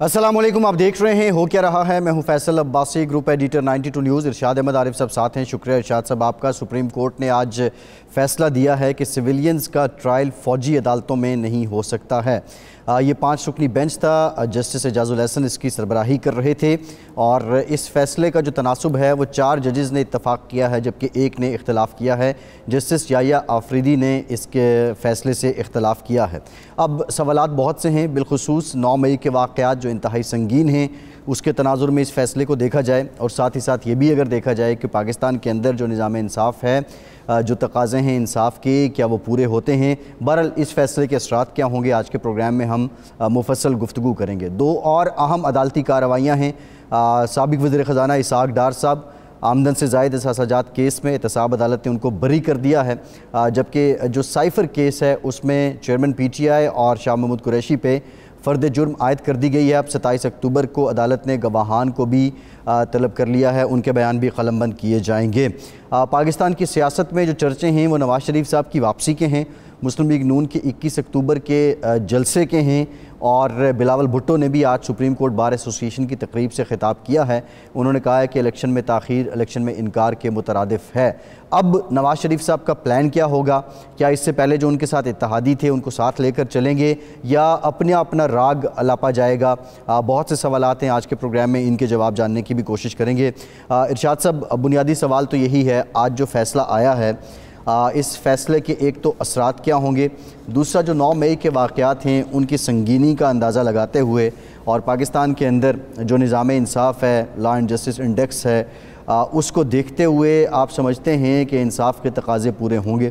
अस्सलाम वालेकुम, आप देख रहे हैं हो क्या रहा है। मैं हूं Faisal Abbasi, group editor 92 news. Irshad Ahmad Arif साहब साथ हैं। शुक्रिया इरशाद साहब आपका। सुप्रीम कोर्ट ने आज फैसला दिया है कि सिविलियंस का ट्रायल फ़ौजी अदालतों में नहीं हो सकता है। ये 5 रुकनी बेंच था, जस्टिस एजाजुल हसन इसकी सरबराही कर रहे थे और इस फैसले का जो तनासुब है वो 4 जजेज़ ने इत्तफ़ाक़ किया है, जबकि एक ने इख्तलाफ किया है। जस्टिस याया आफरीदी ने इसके फ़ैसले से इख्तलाफ किया है। अब सवालात बहुत से हैं, बिलखुसूस 9 मई के वाक़यात जो इंतहाई संगीन हैं उसके तनाजुर में इस फ़ैसले को देखा जाए और साथ ही साथ ये भी अगर देखा जाए कि पाकिस्तान के अंदर जो निज़ाम इंसाफ़ है, जो तकाज़े हैं इंसाफ के, क्या वो पूरे होते हैं। बहरहाल इस फैसले के असरात क्या होंगे, आज के प्रोग्राम में हम मुफस्सल गुफ्तगू करेंगे। 2 और अहम अदालती कार्रवाइयाँ हैं। साबिक़ वज़ीर ख़ज़ाना इसहाक़ डार साहब आमदन से ज़ायद असाजात केस में एहतसाब अदालत ने उनको बरी कर दिया है, जबकि जो साइफ़र केस है उसमें चेयरमैन PTI और शाह महमूद कुरैशी पे फ़र्द जुर्म आयद कर दी गई है। अब 27 अक्टूबर को अदालत ने गवाहान को भी तलब कर लिया है, उनके बयान भी कलमबंद किए जाएंगे। पाकिस्तान की सियासत में जो चर्चे हैं वो नवाज़ शरीफ साहब की वापसी के हैं, मुस्लिम लीग नून के 21 अक्टूबर के जलसे के हैं और बिलावल भुट्टो ने भी आज सुप्रीम कोर्ट बार एसोसिएशन की तकरीब से खिताब किया है। उन्होंने कहा है कि इलेक्शन में ताख़ीर इलेक्शन में इनकार के मुतरादिफ है। अब नवाज़ शरीफ साहब का प्लान क्या होगा? क्या इससे पहले जो उनके साथ इत्तेहादी थे उनको साथ लेकर चलेंगे या अपना राग अलापा जाएगा? बहुत से सवालात हैं, आज के प्रोग्राम में इनके जवाब जानने की भी कोशिश करेंगे। इरशाद साहब, बुनियादी सवाल तो यही है, आज जो फ़ैसला आया है इस फ़ैसले के एक तो असरात क्या होंगे, दूसरा जो 9 मई के वाक़यात हैं उनकी संगीनी का अंदाज़ा लगाते हुए और पाकिस्तान के अंदर जो निज़ाम इंसाफ़ है, लॉ एंड जस्टिस इंडेक्स है, उसको देखते हुए आप समझते हैं कि इंसाफ के तकाज़े पूरे होंगे?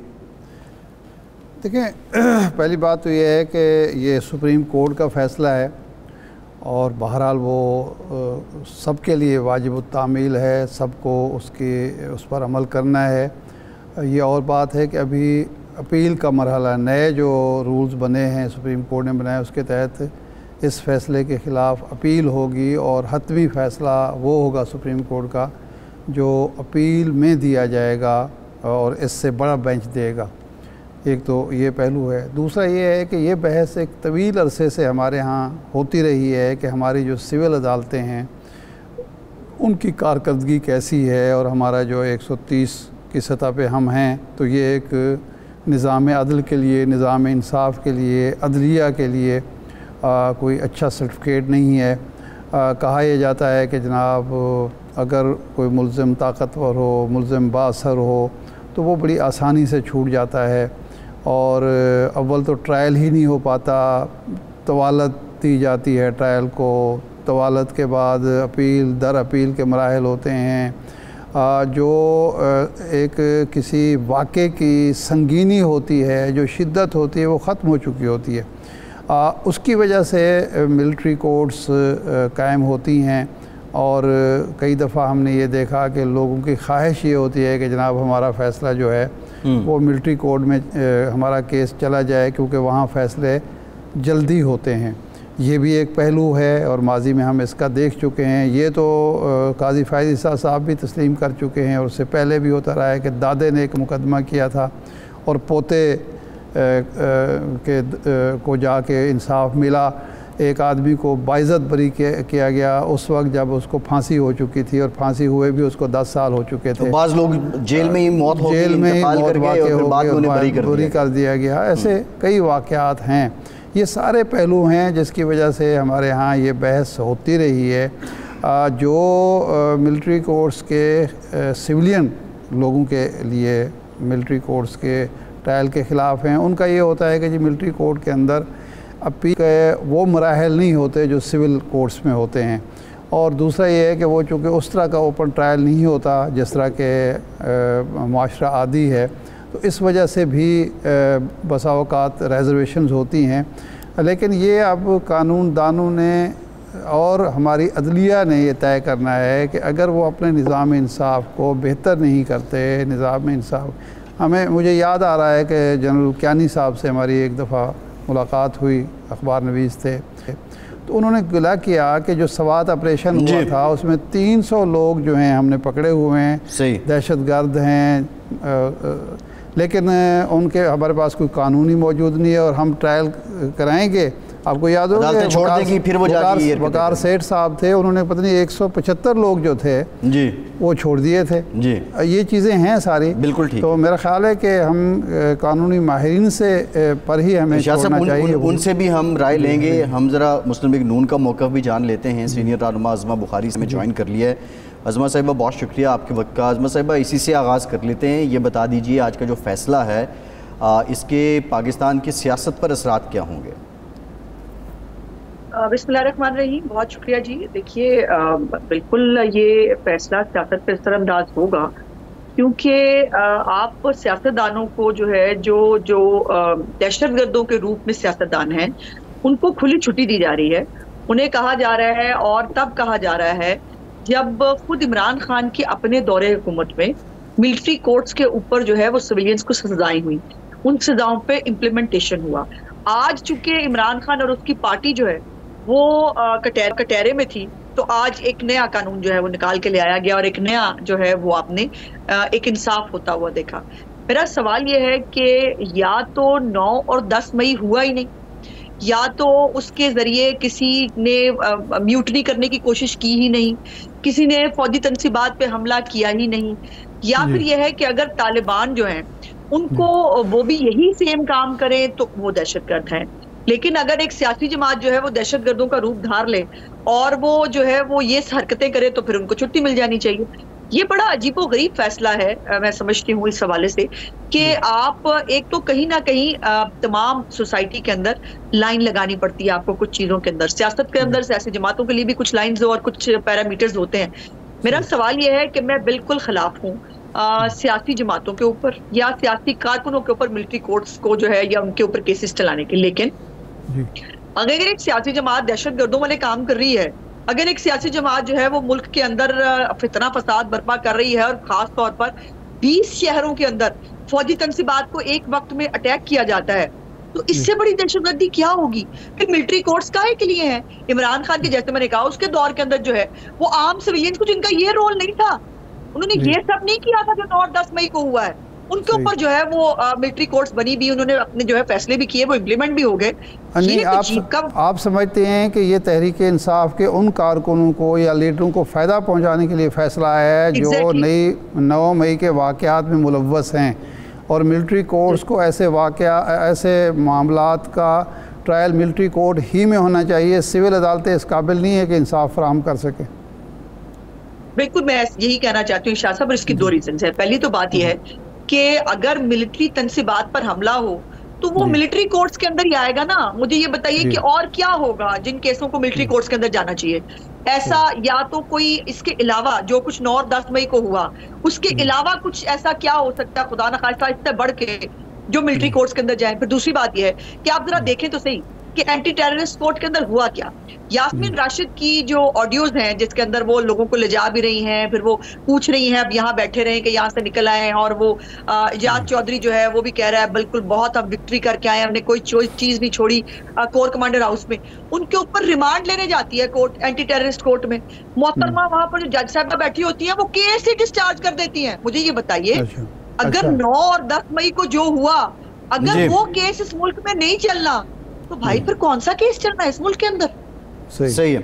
देखें, पहली बात तो ये है कि ये सुप्रीम कोर्ट का फ़ैसला है और बहरहाल वो सबके लिए वाजिब तामील है, सबको उस पर अमल करना है। ये और बात है कि अभी अपील का मरहला, नए जो रूल्स बने हैं सुप्रीम कोर्ट ने बनाए उसके तहत इस फ़ैसले के ख़िलाफ़ अपील होगी और हतमी फ़ैसला वो होगा सुप्रीम कोर्ट का जो अपील में दिया जाएगा और इससे बड़ा बेंच देगा। एक तो ये पहलू है। दूसरा ये है कि ये बहस एक तवील अरसे से हमारे यहाँ होती रही है कि हमारी जो सिविल अदालतें हैं उनकी कारकर्दगी कैसी है और हमारा जो 130 की सतह पे हम हैं, तो ये एक निज़ाम अदल के लिए, निज़ाम इंसाफ के लिए, अदलिया के लिए कोई अच्छा सर्टिफिकेट नहीं है। कहा यह जाता है कि जनाब अगर कोई मुल्ज़िम ताकतवर हो, मुल्ज़िम बाअसर हो तो वो बड़ी आसानी से छूट जाता है और अव्वल तो ट्रायल ही नहीं हो पाता, तवालत दी जाती है ट्रायल को, तवालत के बाद अपील दर अपील के मराहल होते हैं। जो एक किसी वाक़े की संगीनी होती है, जो शिद्दत होती है, वो ख़त्म हो चुकी होती है। उसकी वजह से मिलिट्री कोर्ट्स कायम होती हैं और कई दफ़ा हमने ये देखा कि लोगों की ख्वाहिश ये होती है कि जनाब हमारा फ़ैसला जो है वो मिलिट्री कोर्ट में हमारा केस चला जाए, क्योंकि वहाँ फ़ैसले जल्दी होते हैं। ये भी एक पहलू है और माजी में हम इसका देख चुके हैं। ये तो काजी फ़ायद ईसा साहब भी तस्लीम कर चुके हैं और उससे पहले भी होता रहा है कि दादे ने एक मुकदमा किया था और पोते को जाके इंसाफ मिला। एक आदमी को बाइज़्ज़त बरी किया गया उस वक्त जब उसको फांसी हो चुकी थी और फांसी हुए भी उसको 10 साल हो चुके थे। तो बाज़ लोग जेल में ही मौत हो गई, जेल में ही मौत वाक़े हो गई, बरी कर दिया गया। ऐसे कई वाक़यात हैं। ये सारे पहलू हैं जिसकी वजह से हमारे यहाँ ये बहस होती रही है। जो मिलिट्री कोर्ट्स के सिविलियन लोगों के लिए मिलिट्री कोर्ट्स के ट्रायल के ख़िलाफ़ हैं, उनका ये होता है कि जी मिलिट्री कोर्ट के अंदर अपील के वो मराहल नहीं होते जो सिविल कोर्ट्स में होते हैं। और दूसरा ये है कि वो चूँकि उस तरह का ओपन ट्रायल नहीं होता जिस तरह के मुआशरा आदि है, तो इस वजह से भी बसा औक़ात रिज़र्वेशंस होती हैं। लेकिन ये अब कानून दानों ने और हमारी अदलिया ने ये तय करना है कि अगर वो अपने निज़ाम इंसाफ को बेहतर नहीं करते, निज़ाम इंसाफ मुझे याद आ रहा है कि जनरल कियानी साहब से हमारी एक दफ़ा मुलाकात हुई, अखबार नवीस थे, तो उन्होंने गिला किया कि जो सवात ऑपरेशन हुआ था उसमें 300 लोग जो हैं हमने पकड़े हुए हैं, दहशतगर्द हैं, लेकिन उनके हमारे पास कोई कानूनी मौजूद नहीं है और हम ट्रायल कराएंगे आपको याद होगा अदालतें छोड़ देंगी, फिर वो जाके वकार सेठ साहब थे, उन्होंने पता नहीं 175 लोग जो थे जी वो छोड़ दिए थे जी। ये चीज़ें हैं सारी, बिल्कुल ठीक। तो मेरा ख्याल है कि हम कानूनी माहिरीन से पर ही हमें छोड़ना चाहिए। उनसे भी हम राय लेंगे। हम ज़रा मुस्लिम लीग नून का मौक़िफ़ भी जान लेते हैं। सीनियर रहनुमा अज़मा बुखारी से ज्वाइन कर लिया है। अज़मा साहिबा बहुत शुक्रिया आपके वक्त का। अज़मा साहिबा इसी से आगाज़ कर लेते हैं, ये बता दीजिए आज का जो फ़ैसला है इसके पाकिस्तान की सियासत पर असरात क्या होंगे? बिस्मिल्लाहिर्रहमानिर्रहीम, बहुत शुक्रिया जी। देखिए बिल्कुल ये फैसला सियासत पर असरअंदाज होगा, क्योंकि आप सियासतदानों को जो है जो दहशतगर्दों के रूप में सियासतदान हैं उनको खुली छुट्टी दी जा रही है। उन्हें कहा जा रहा है और तब कहा जा रहा है जब खुद इमरान खान के अपने दौरे हुकूमत में मिलिट्री कोर्ट्स के ऊपर जो है वो सिविलियंस को सजाएं हुई, उन सजाओं पे इम्प्लीमेंटेशन हुआ। आज चूंकि इमरान खान और उसकी पार्टी जो है वो कटहरे में थी, तो आज एक नया कानून जो है वो निकाल के ले आया गया और एक नया जो है वो आपने एक इंसाफ होता हुआ देखा। मेरा सवाल ये है कि या तो 9 और 10 मई हुआ ही नहीं, या तो उसके जरिए किसी ने म्यूटनी करने की कोशिश की ही नहीं, किसी ने फौजी तनसीबात पे हमला किया ही नहीं, या फिर यह है कि अगर तालिबान जो हैं उनको वो भी यही सेम काम करें तो वो दहशतगर्द हैं। लेकिन अगर एक सियासी जमात जो है वो दहशतगर्दों का रूप धार ले और वो जो है वो ये हरकतें करे तो फिर उनको छुट्टी मिल जानी चाहिए। ये बड़ा अजीबोगरीब फैसला है, मैं समझती हूँ इस हवाले से कि आप एक तो कहीं ना कहीं तमाम सोसाइटी के अंदर लाइन लगानी पड़ती है आपको कुछ चीजों के अंदर। सियासत के अंदर सियासी जमातों के लिए भी कुछ लाइंस और कुछ पैरामीटर्स होते हैं। मेरा सवाल ये है कि मैं बिल्कुल खिलाफ हूँ सियासी जमातों के ऊपर या सियासी कारकुनों के ऊपर मिलिट्री कोर्ट्स को जो है या उनके ऊपर केसेस चलाने के। लेकिन अगर एक सियासी जमात दहशतगर्दों वाले काम कर रही है, अगर एक सियासी जमात जो है वो मुल्क के अंदर फितना फसाद बर्पा कर रही है और खास तौर पर 20 शहरों के अंदर फौजी तनसीबात को एक वक्त में अटैक किया जाता है, तो इससे बड़ी दहशतगर्दी क्या होगी? फिर मिलिट्री कोर्ट्स काहे के लिए हैं? इमरान खान के जैसे मैंने कहा उसके दौर के अंदर जो है वो आम सिविलियंस को जिनका ये रोल नहीं था, उन्होंने ये सब नहीं किया था जो 9 और 10 मई को हुआ है, उनके ऊपर जो है वो मिलिट्री कोर्ट्स बनी भी, उन्होंने अपने जो है फैसले भी किए, वो इम्प्लीमेंट भी हो गए। आप समझते हैं कि ये तहरीक इंसाफ के उन कारकुनों को या लीडरों को फ़ायदा पहुंचाने के लिए फ़ैसला है जो 9 मई के वाक़यात में मुलव्वस हैं, और मिलिट्री कोर्ट्स को ऐसे मामलात का ट्रायल मिलिट्री कोर्ट ही में होना चाहिए, सिविल अदालतें इस काबिल नहीं है कि इंसाफ फराहम कर सके? बिल्कुल, मैं यही कहना चाहती हूँ शाह साहब, और इसकी 2 रीजन है। पहली तो बात यह है कि अगर मिलिट्री तनसीबात पर हमला हो तो वो मिलिट्री कोर्ट्स के अंदर ही आएगा ना। मुझे ये बताइए कि और क्या होगा जिन केसों को मिलिट्री कोर्ट्स के अंदर जाना चाहिए? ऐसा या तो कोई इसके अलावा जो कुछ 9 और 10 मई को हुआ उसके अलावा कुछ ऐसा क्या हो सकता है खुदा न खास्ता इससे बढ़ के जो मिलिट्री कोर्ट्स के अंदर जाए? फिर दूसरी बात यह है कि आप जरा देखें तो सही कि एंटी टेररिस्ट कोर्ट के अंदर हुआ क्या। यास्मीन राशिद की जो ऑडियोज हैं जिसके अंदर वो लोगों को ले जा भी रही हैं, फिर वो पूछ रही हैं अब यहाँ बैठे रहें कि यहाँ से निकल आए, और वो इजाज चौधरी जो है वो भी कह रहा है बिल्कुल बहुत हम विक्ट्री करके आए, हमने कोई चीज नहीं छोड़ी कोर कमांडर हाउस में। उनके ऊपर रिमांड लेने जाती है कोर्ट, एंटी टेररिस्ट कोर्ट में। मोहतरमा वहां पर जो जज साहब बैठी होती है वो केस ही डिस्चार्ज कर देती है। मुझे ये बताइए अगर 9 और 10 मई को जो हुआ अगर वो केस इस मुल्क में नहीं चलना तो भाई फिर कौन सा केस चलना है इस मुल्क के अंदर? सही है।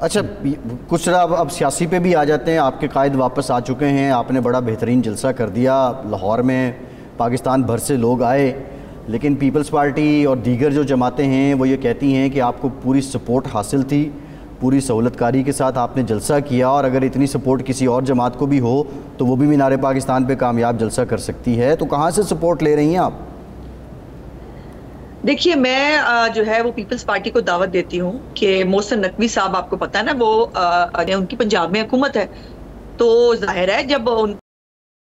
अच्छा, कुछ अब सियासी पे भी आ जाते हैं। आपके कायद वापस आ चुके हैं, आपने बड़ा बेहतरीन जलसा कर दिया लाहौर में, पाकिस्तान भर से लोग आए, लेकिन पीपल्स पार्टी और दीगर जो जमातें हैं वो ये कहती हैं कि आपको पूरी सपोर्ट हासिल थी, पूरी सहूलतकारी के साथ आपने जलसा किया, और अगर इतनी सपोर्ट किसी और जमात को भी हो तो वो भी मीनार पाकिस्तान पे कामयाब जलसा कर सकती है। तो कहाँ से सपोर्ट ले रही हैं आप? देखिए, मैं जो है वो पीपल्स पार्टी को दावत देती हूँ कि मोहसिन नकवी साहब, आपको पता है ना वो उनकी पंजाब में हुकूमत है, तो जाहिर है जब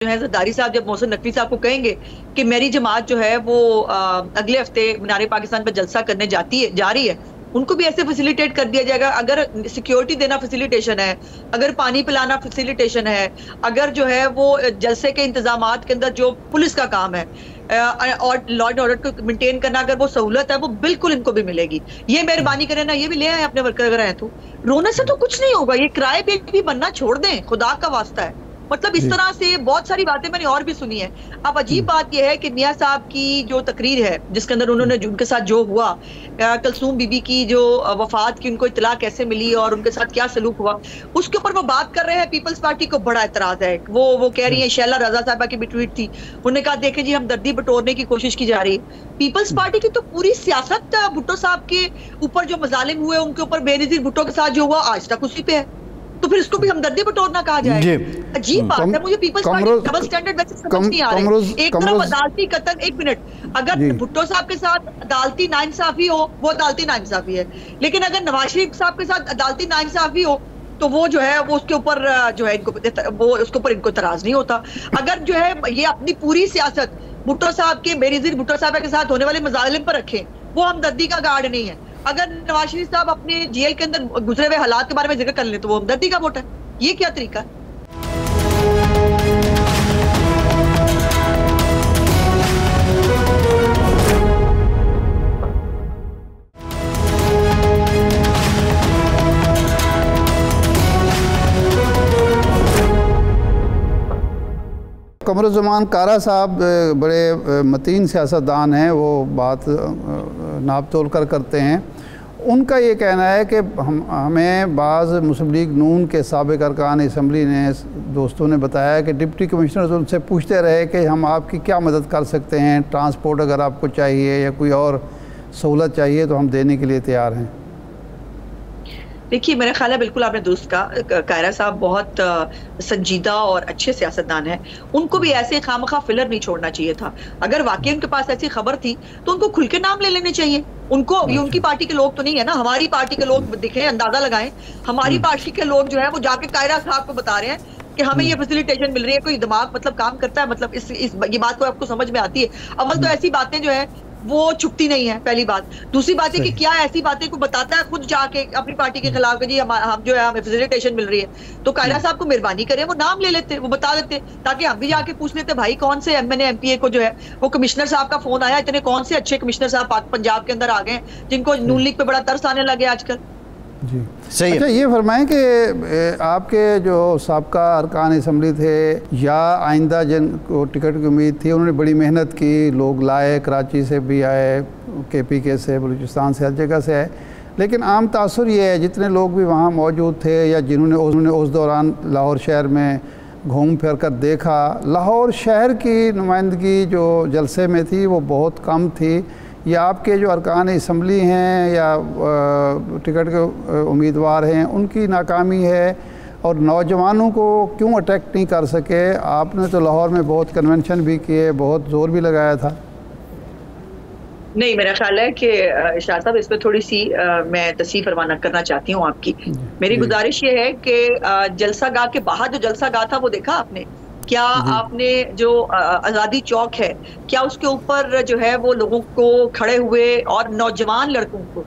जो है जरदारी साहब जब मोहसिन नकवी साहब को कहेंगे कि मेरी जमात जो है वो अगले हफ्ते मीनार पाकिस्तान पर जलसा करने जा रही है, उनको भी ऐसे फैसिलिटेट कर दिया जाएगा। अगर सिक्योरिटी देना फैसिलिटेशन है, अगर पानी पिलाना फैसिलिटेशन है, अगर जो है वो जलसे के इंतजामात के अंदर जो पुलिस का काम है और लॉ एंड ऑर्डर को मेंटेन करना, अगर वो सहूलत है वो बिल्कुल इनको भी मिलेगी। ये मेहरबानी करें ना, ये भी ले आए अपने वर्कर अगर आए तो। रोने से तो कुछ नहीं होगा, ये किराए पे भी बनना छोड़ दें, खुदा का वास्ता है। मतलब इस तरह से बहुत सारी बातें मैंने और भी सुनी है। अब अजीब बात यह है कि मियां साहब की जो तकरीर है जिसके अंदर उन्होंने उनके साथ जो हुआ, कलसूम बीबी की जो वफात की उनको इत्तला कैसे मिली और उनके साथ क्या सलूक हुआ, उसके ऊपर वो बात कर रहे हैं। पीपल्स पार्टी को बड़ा एतराज है। वो कह रही है, शैला रजा साहबा की भी ट्वीट थी, उन्होंने कहा देखें जी हमदर्दी बटोरने की कोशिश की जा रही है। पीपल्स पार्टी की तो पूरी सियासत भुट्टो साहब के ऊपर जो मजालिम हुए उनके ऊपर बेनजीर भुट्टो के साथ जो हुआ आज तक उसी पे है, तो फिर इसको भी हमदर्दी बटोरना कहा जाए? अजीब बात है। मुझे पीपल्स पार्टी डबल स्टैंडर्ड वैसे समझ नहीं आ रहे। एक तरफ अदालती कतल, एक मिनट, अगर भुट्टो साहब के साथ अदालती नाइंसाफी हो वो अदालती नाइंसाफी है, लेकिन अगर नवाज शरीफ साहब के साथ अदालती नाइंसाफी हो तो वो जो है वो उसके ऊपर जो है उसके ऊपर इनको तराज नहीं होता। अगर जो है ये अपनी पूरी सियासत भुट्टो साहब के, बेनजीर भुट्टो साहब के साथ होने वाले मजालिम पर रखें, वो हमदर्दी का गार्ड नहीं है। अगर नवाज शरीफ साहब अपने जेल के अंदर गुजरे हुए हालात के बारे में जिक्र कर ले तो वो हमदर्दी का वोट है। ये क्या तरीका है? कमरुज़्ज़मान कारा साहब बड़े मतीन सियासतदान हैं, वो बात नाप तोल कर करते हैं। उनका ये कहना है कि हमें बाज़ मुस्लिम लीग नून के साबिक़ अरकान असम्बली ने दोस्तों ने बताया कि डिप्टी कमिश्नर उनसे पूछते रहे कि हम आपकी क्या मदद कर सकते हैं, ट्रांसपोर्ट अगर आपको चाहिए या कोई और सहूलत चाहिए तो हम देने के लिए तैयार हैं। देखिए मेरा ख्याल है बिल्कुल आपने दुरुस्त कहा, कायरा साहब बहुत संजीदा और अच्छे सियासतदान हैं। उनको भी ऐसे खामखा फिलर नहीं छोड़ना चाहिए था। अगर वाकई उनके पास ऐसी खबर थी तो उनको खुल के नाम ले लेने चाहिए। उनको ये उनकी पार्टी के लोग तो नहीं है ना, हमारी पार्टी के लोग दिखे, अंदाजा लगाएं। हमारी पार्टी के लोग जो है वो जाके कायरा साहब को बता रहे हैं कि हमें ये फैसिलिटेशन मिल रही है। कोई दिमाग मतलब काम करता है, मतलब ये बात को आपको समझ में आती है? अव्वल तो ऐसी बातें जो है वो छुपती नहीं है, पहली बात। दूसरी बात है कि क्या ऐसी बातें को बताता है खुद जाके अपनी पार्टी के खिलाफ कि जी हम जो है हमें फैसिलिटेशन मिल रही है, तो कायरा साहब को मेहरबानी करें वो नाम ले लेते, वो बता देते, ताकि हम भी जाके पूछ लेते भाई कौन से एमएनए एमपीए को जो है वो कमिश्नर साहब का फोन आया, इतने कौन से अच्छे कमिश्नर साहब पंजाब के अंदर आ गए जिनको नून लीग पे बड़ा तरस आने लगे आजकल। जी सही। अच्छा ये फरमाएं कि आपके जो साबका अरकान असम्बली थे या आइंदा जिनको टिकट की उम्मीद थी उन्होंने बड़ी मेहनत की, लोग लाए, कराची से भी आए, KPK से, बलूचिस्तान से, हर जगह से आए, लेकिन आम तासुर ये है जितने लोग भी वहाँ मौजूद थे या जिन्होंने उस दौरान लाहौर शहर में घूम फिर कर देखा, लाहौर शहर की नुमाइंदगी जो जलसे में थी वो बहुत कम थी। या आपके जो अरकान असम्बली हैं या टिकट के उम्मीदवार हैं उनकी नाकामी है और नौजवानों को क्यों अटैक नहीं कर सके? आपने तो लाहौर में बहुत कन्वेंशन भी किए, बहुत जोर भी लगाया था। नहीं, मेरा ख्याल है कि इरशाद साहब इस पर थोड़ी सी मैं तस्वीर फरमाना करना चाहती हूँ आपकी। मेरी गुजारिश ये है कि जलसा गाह के बाहर जो जलसा गाह था वो देखा आपने? क्या आपने जो आज़ादी चौक है, क्या उसके ऊपर जो है वो लोगों को खड़े हुए और नौजवान लड़कों को,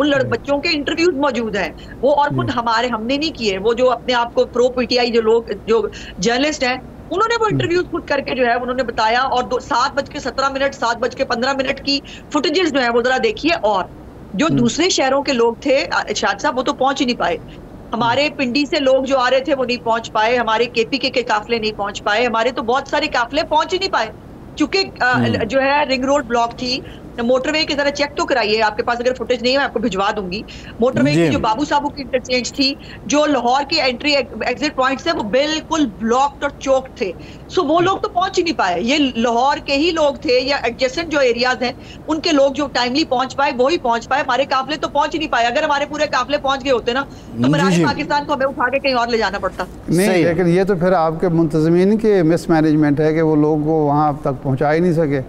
उन बच्चों के इंटरव्यूज मौजूद हैं वो, और खुद हमने नहीं किए, वो जो अपने आप को प्रो PTI जो लोग जो जर्नलिस्ट हैं उन्होंने वो इंटरव्यूज खुद करके जो है उन्होंने बताया। और 7:17 7:15 की फुटेजेस जो है वो जरा देखिए। और जो दूसरे शहरों के लोग थे इरशाद साहब वो तो पहुंच ही नहीं पाए। हमारे पिंडी से लोग जो आ रहे थे वो नहीं पहुंच पाए, हमारे KPK के काफले नहीं पहुंच पाए, हमारे तो बहुत सारे काफले पहुंच ही नहीं पाए क्योंकि जो है रिंग रोड ब्लॉक थी। मोटरवे की तरह चेक तो कराइए, आपके पास अगर फुटेज नहीं है मैं आपको भिजवा दूंगी। मोटरवे की जो बाबू साबू की इंटरचेंज थी, जो लाहौर के एंट्री एग्जिट पॉइंट्स थे वो बिल्कुल ब्लॉक्ड और चौक थे। सो वो लोग तो पहुंच ही नहीं पाए। ये लाहौर के ही लोग थे या एडजेसेंट जो एरियाज हैं उनके लोग जो टाइमली पहुंच पाए वो ही पहुंच पाए, हमारे काफले तो पहुंच ही नहीं पाए। अगर हमारे पूरे काफले पहुंच गए होते ना तो मराठी पाकिस्तान को हमें उठा के कहीं और ले जाना पड़ता। नहीं, लेकिन ये तो फिर आपके मुंतज़मीन के मिसमैनेजमेंट है कि वो लोग को वहाँ तक पहुँचा ही नहीं सके।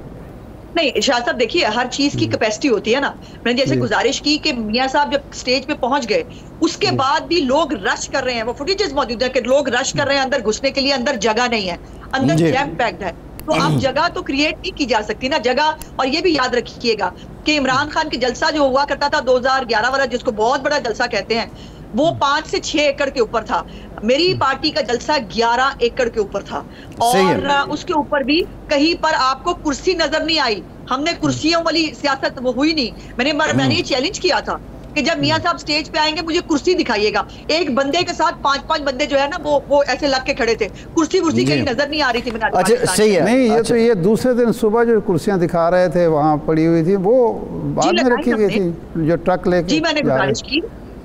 नहीं इरशाद साहब देखिए, हर चीज की कैपेसिटी होती है ना। मैंने जैसे गुजारिश की कि मियां साहब जब स्टेज पे पहुंच गए उसके बाद भी लोग रश कर रहे हैं, वो फुटेजेस मौजूद है कि लोग रश कर रहे हैं अंदर घुसने के लिए, अंदर जगह नहीं है, अंदर जैम पैक्ड है। तो अब जगह तो क्रिएट नहीं की जा सकती ना जगह। और ये भी याद रखिएगा कि इमरान खान की जलसा जो हुआ करता था 2011 वाला, जिसको बहुत बड़ा जलसा कहते हैं, वो 5 से 6 एकड़ के ऊपर था। मेरी पार्टी का जलसा 11 एकड़ के ऊपर था और उसके ऊपर भी कहीं पर आपको कुर्सी नजर नहीं आई। हमने कुर्सियों वाली सियासत वो हुई नहीं। मैंने ये चैलेंज किया था कि जब मियां साहब स्टेज पे आएंगे मुझे कुर्सी दिखाइएगा। एक बंदे के साथ 5-5 बंदे जो है ना वो ऐसे लग के खड़े थे, कुर्सी कहीं नजर नहीं आ रही थी। अच्छा सही है। नहीं ये तो ये दूसरे दिन सुबह जो कुर्सियां दिखा रहे थे वहाँ पड़ी हुई थी, वो बाद में रखी गई थी जो ट्रक लेके। जी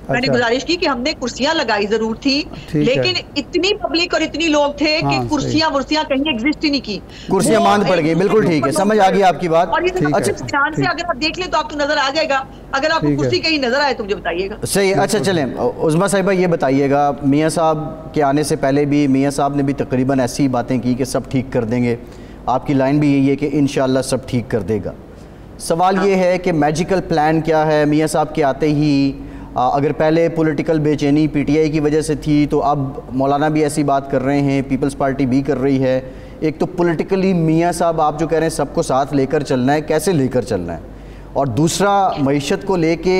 मैंने गुजारिश की कि हमने कुर्सियां लगाई जरूर थी, लेकिन इतनी पब्लिक और इतनी लोग थे कि कुर्सियां कहीं एग्जिस्ट ही नहीं की, कुर्सियां मांद पड़ गई। बिल्कुल ठीक है, समझ आ गई आपकी बात। और ये ध्यान से अगर आप देख लें तो आपको नजर आ जाएगा। अगर आपको कुर्सी कहीं नजर आए तो मुझे बताइएगा। सही है। अच्छा चलें, उज़मा साहिबा ये बताइएगा, मियाँ साहब के आने से पहले भी मियाँ साहब ने भी तकरीबन ऐसी बातें की कि सब ठीक कर देंगे। आपकी लाइन भी यही है कि इंशाल्लाह सब ठीक कर देगा। सवाल ये है कि मैजिकल प्लान क्या है? मियाँ साहब के आते ही अगर पहले पॉलिटिकल बेचैनी पीटीआई की वजह से थी, तो अब मौलाना भी ऐसी बात कर रहे हैं, पीपल्स पार्टी भी कर रही है। एक तो पॉलिटिकली मियाँ साहब आप जो कह रहे हैं सबको साथ लेकर चलना है, कैसे लेकर चलना है? और दूसरा, मईशत को लेके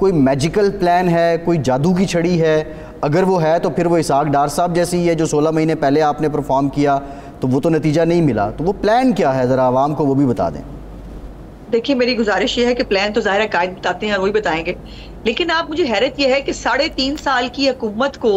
कोई मैजिकल प्लान है, कोई जादू की छड़ी है? अगर वो है तो फिर वो इसहाक डार साहब जैसी है जो 16 महीने पहले आपने परफॉर्म किया तो वो तो नतीजा नहीं मिला, तो वो प्लान क्या है? ज़रा आवाम को वो भी बता दें। देखिए मेरी गुजारिश ये है कि प्लान तो ज़ाहिर है कायद बताते हैं और वही बताएंगे, लेकिन आप मुझे हैरत यह है कि 3.5 साल की हुकूमत को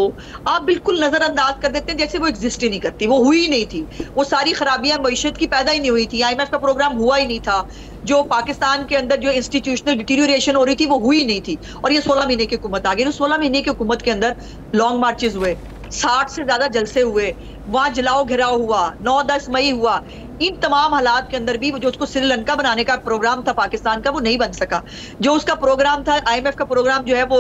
आप बिल्कुल नजरअंदाज कर देते हैं जैसे वो एग्जिस्ट ही नहीं करती, वो हुई ही नहीं थी। वो सारी खराबियां मईशत की पैदा ही नहीं हुई थी, IMF का प्रोग्राम हुआ ही नहीं था, जो पाकिस्तान के अंदर जो इंस्टीट्यूशनल डिटीरियोरेशन हो रही थी वो हुई ही नहीं थी। और ये 16 महीने की हुकूमत आ गई। 16 महीने की हुकूमत के अंदर लॉन्ग मार्चेस हुए, 60 से ज्यादा जलसे हुए, वहां जलाओ घिराव हुआ, 9-10 मई हुआ। इन तमाम हालात के अंदर भी जो उसको श्रीलंका बनाने का प्रोग्राम था पाकिस्तान का, वो नहीं बन सका। जो उसका प्रोग्राम था IMF का प्रोग्राम जो है वो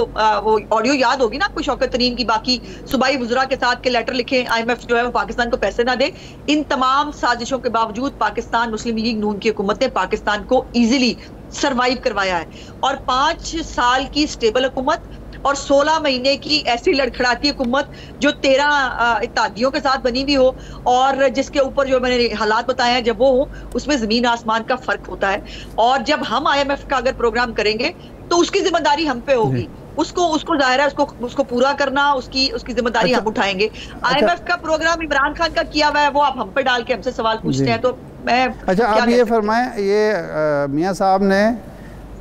ऑडियो याद होगी ना आपको शौकत तरीन की, बाकी सूबाई वुज़रा के साथ के लेटर लिखे IMF जो है वो पाकिस्तान को पैसे ना दे। इन तमाम साजिशों के बावजूद पाकिस्तान मुस्लिम लीग नून की हुकूमत ने पाकिस्तान को ईजिली सर्वाइव करवाया है। और 5 साल की स्टेबल हुकूमत और 16 महीने की ऐसी लड़खड़ाती हुकूमत जो 13 इत्तेहादियों के साथ बनी हुई हो और जिसके ऊपर जो मैंने हालात बताए हैं जब वो हो, उसमें जमीन आसमान का फर्क होता है। और जब हम IMF का अगर प्रोग्राम करेंगे तो उसकी जिम्मेदारी हम पे होगी, उसको जाहिर है उसको पूरा करना, उसकी जिम्मेदारी हम उठाएंगे। IMF का प्रोग्राम इमरान खान का किया हुआ है, वो आप हम पे डाल के हमसे सवाल पूछते हैं, तो मैं अच्छा आप ये फरमाएं, ये मियाँ साहब ने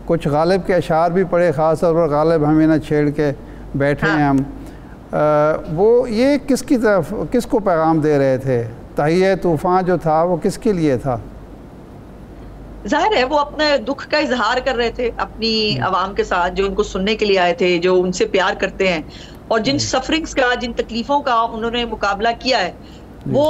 कुछ गालिब के अशार भी पढ़े, ख़ास तौर पर गालिब हमें ना छेड़ के बैठे हैं हम, वो ये किसको पैगाम दे रहे थे? तहिए तूफ़ान जो था वो किसके लिए था? जाहिर है वो अपने दुख का इजहार कर रहे थे अपनी आवाम के साथ, जो उनको सुनने के लिए आए थे, जो उनसे प्यार करते हैं और जिन सफरिंग्स का, जिन तकलीफों का उन्होंने मुकाबला किया है, वो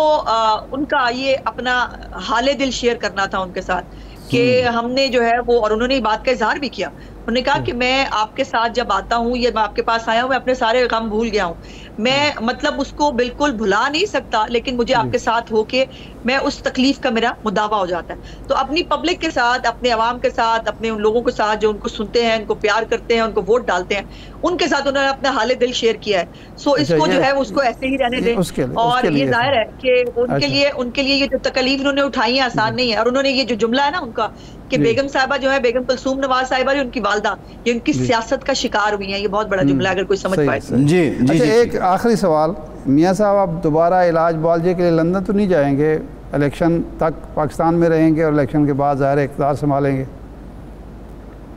उनका ये अपना हाले दिल शेयर करना था उनके साथ कि हमने जो है वो, और उन्होंने बात का इजहार भी किया। उन्होंने कहा कि मैं आपके साथ जब आता हूँ या मैं आपके पास आया हूँ, मैं अपने सारे गम भूल गया हूँ, मैं मतलब उसको बिल्कुल भुला नहीं सकता, लेकिन मुझे आपके साथ होके मैं उस तकलीफ का मेरा मुदावा हो जाता है। तो अपनी पब्लिक के साथ, अपने अवाम के साथ, अपने उन लोगों के साथ जो उनको सुनते हैं, उनको प्यार करते हैं, उनको वोट डालते हैं, उनके साथ उन्होंने अपना हाले दिल शेयर किया है। सो इसको जो है उसको ऐसे ही रहने दें। और ये जाहिर है कि उनके लिए ये जो तकलीफ उन्होंने उठाई है आसान नहीं है। और उन्होंने ये जो जुमला है ना उनका कि बेगम साहिबा जो है, बेगम कुलसूम नवाज साहिबा, उनकी वालदा, ये उनकी सियासत का शिकार हुई है, ये बहुत बड़ा जुमला अगर कोई समझ पाए। जी अच्छा, एक आखिरी सवाल, मियाँ साहब आप दोबारा इलाज मुआवजे के लिए लंदन तो नहीं जाएंगे? इलेक्शन तक पाकिस्तान में रहेंगे और इलेक्शन के बाद ज़ाहिर इक़्तिदार संभालेंगे?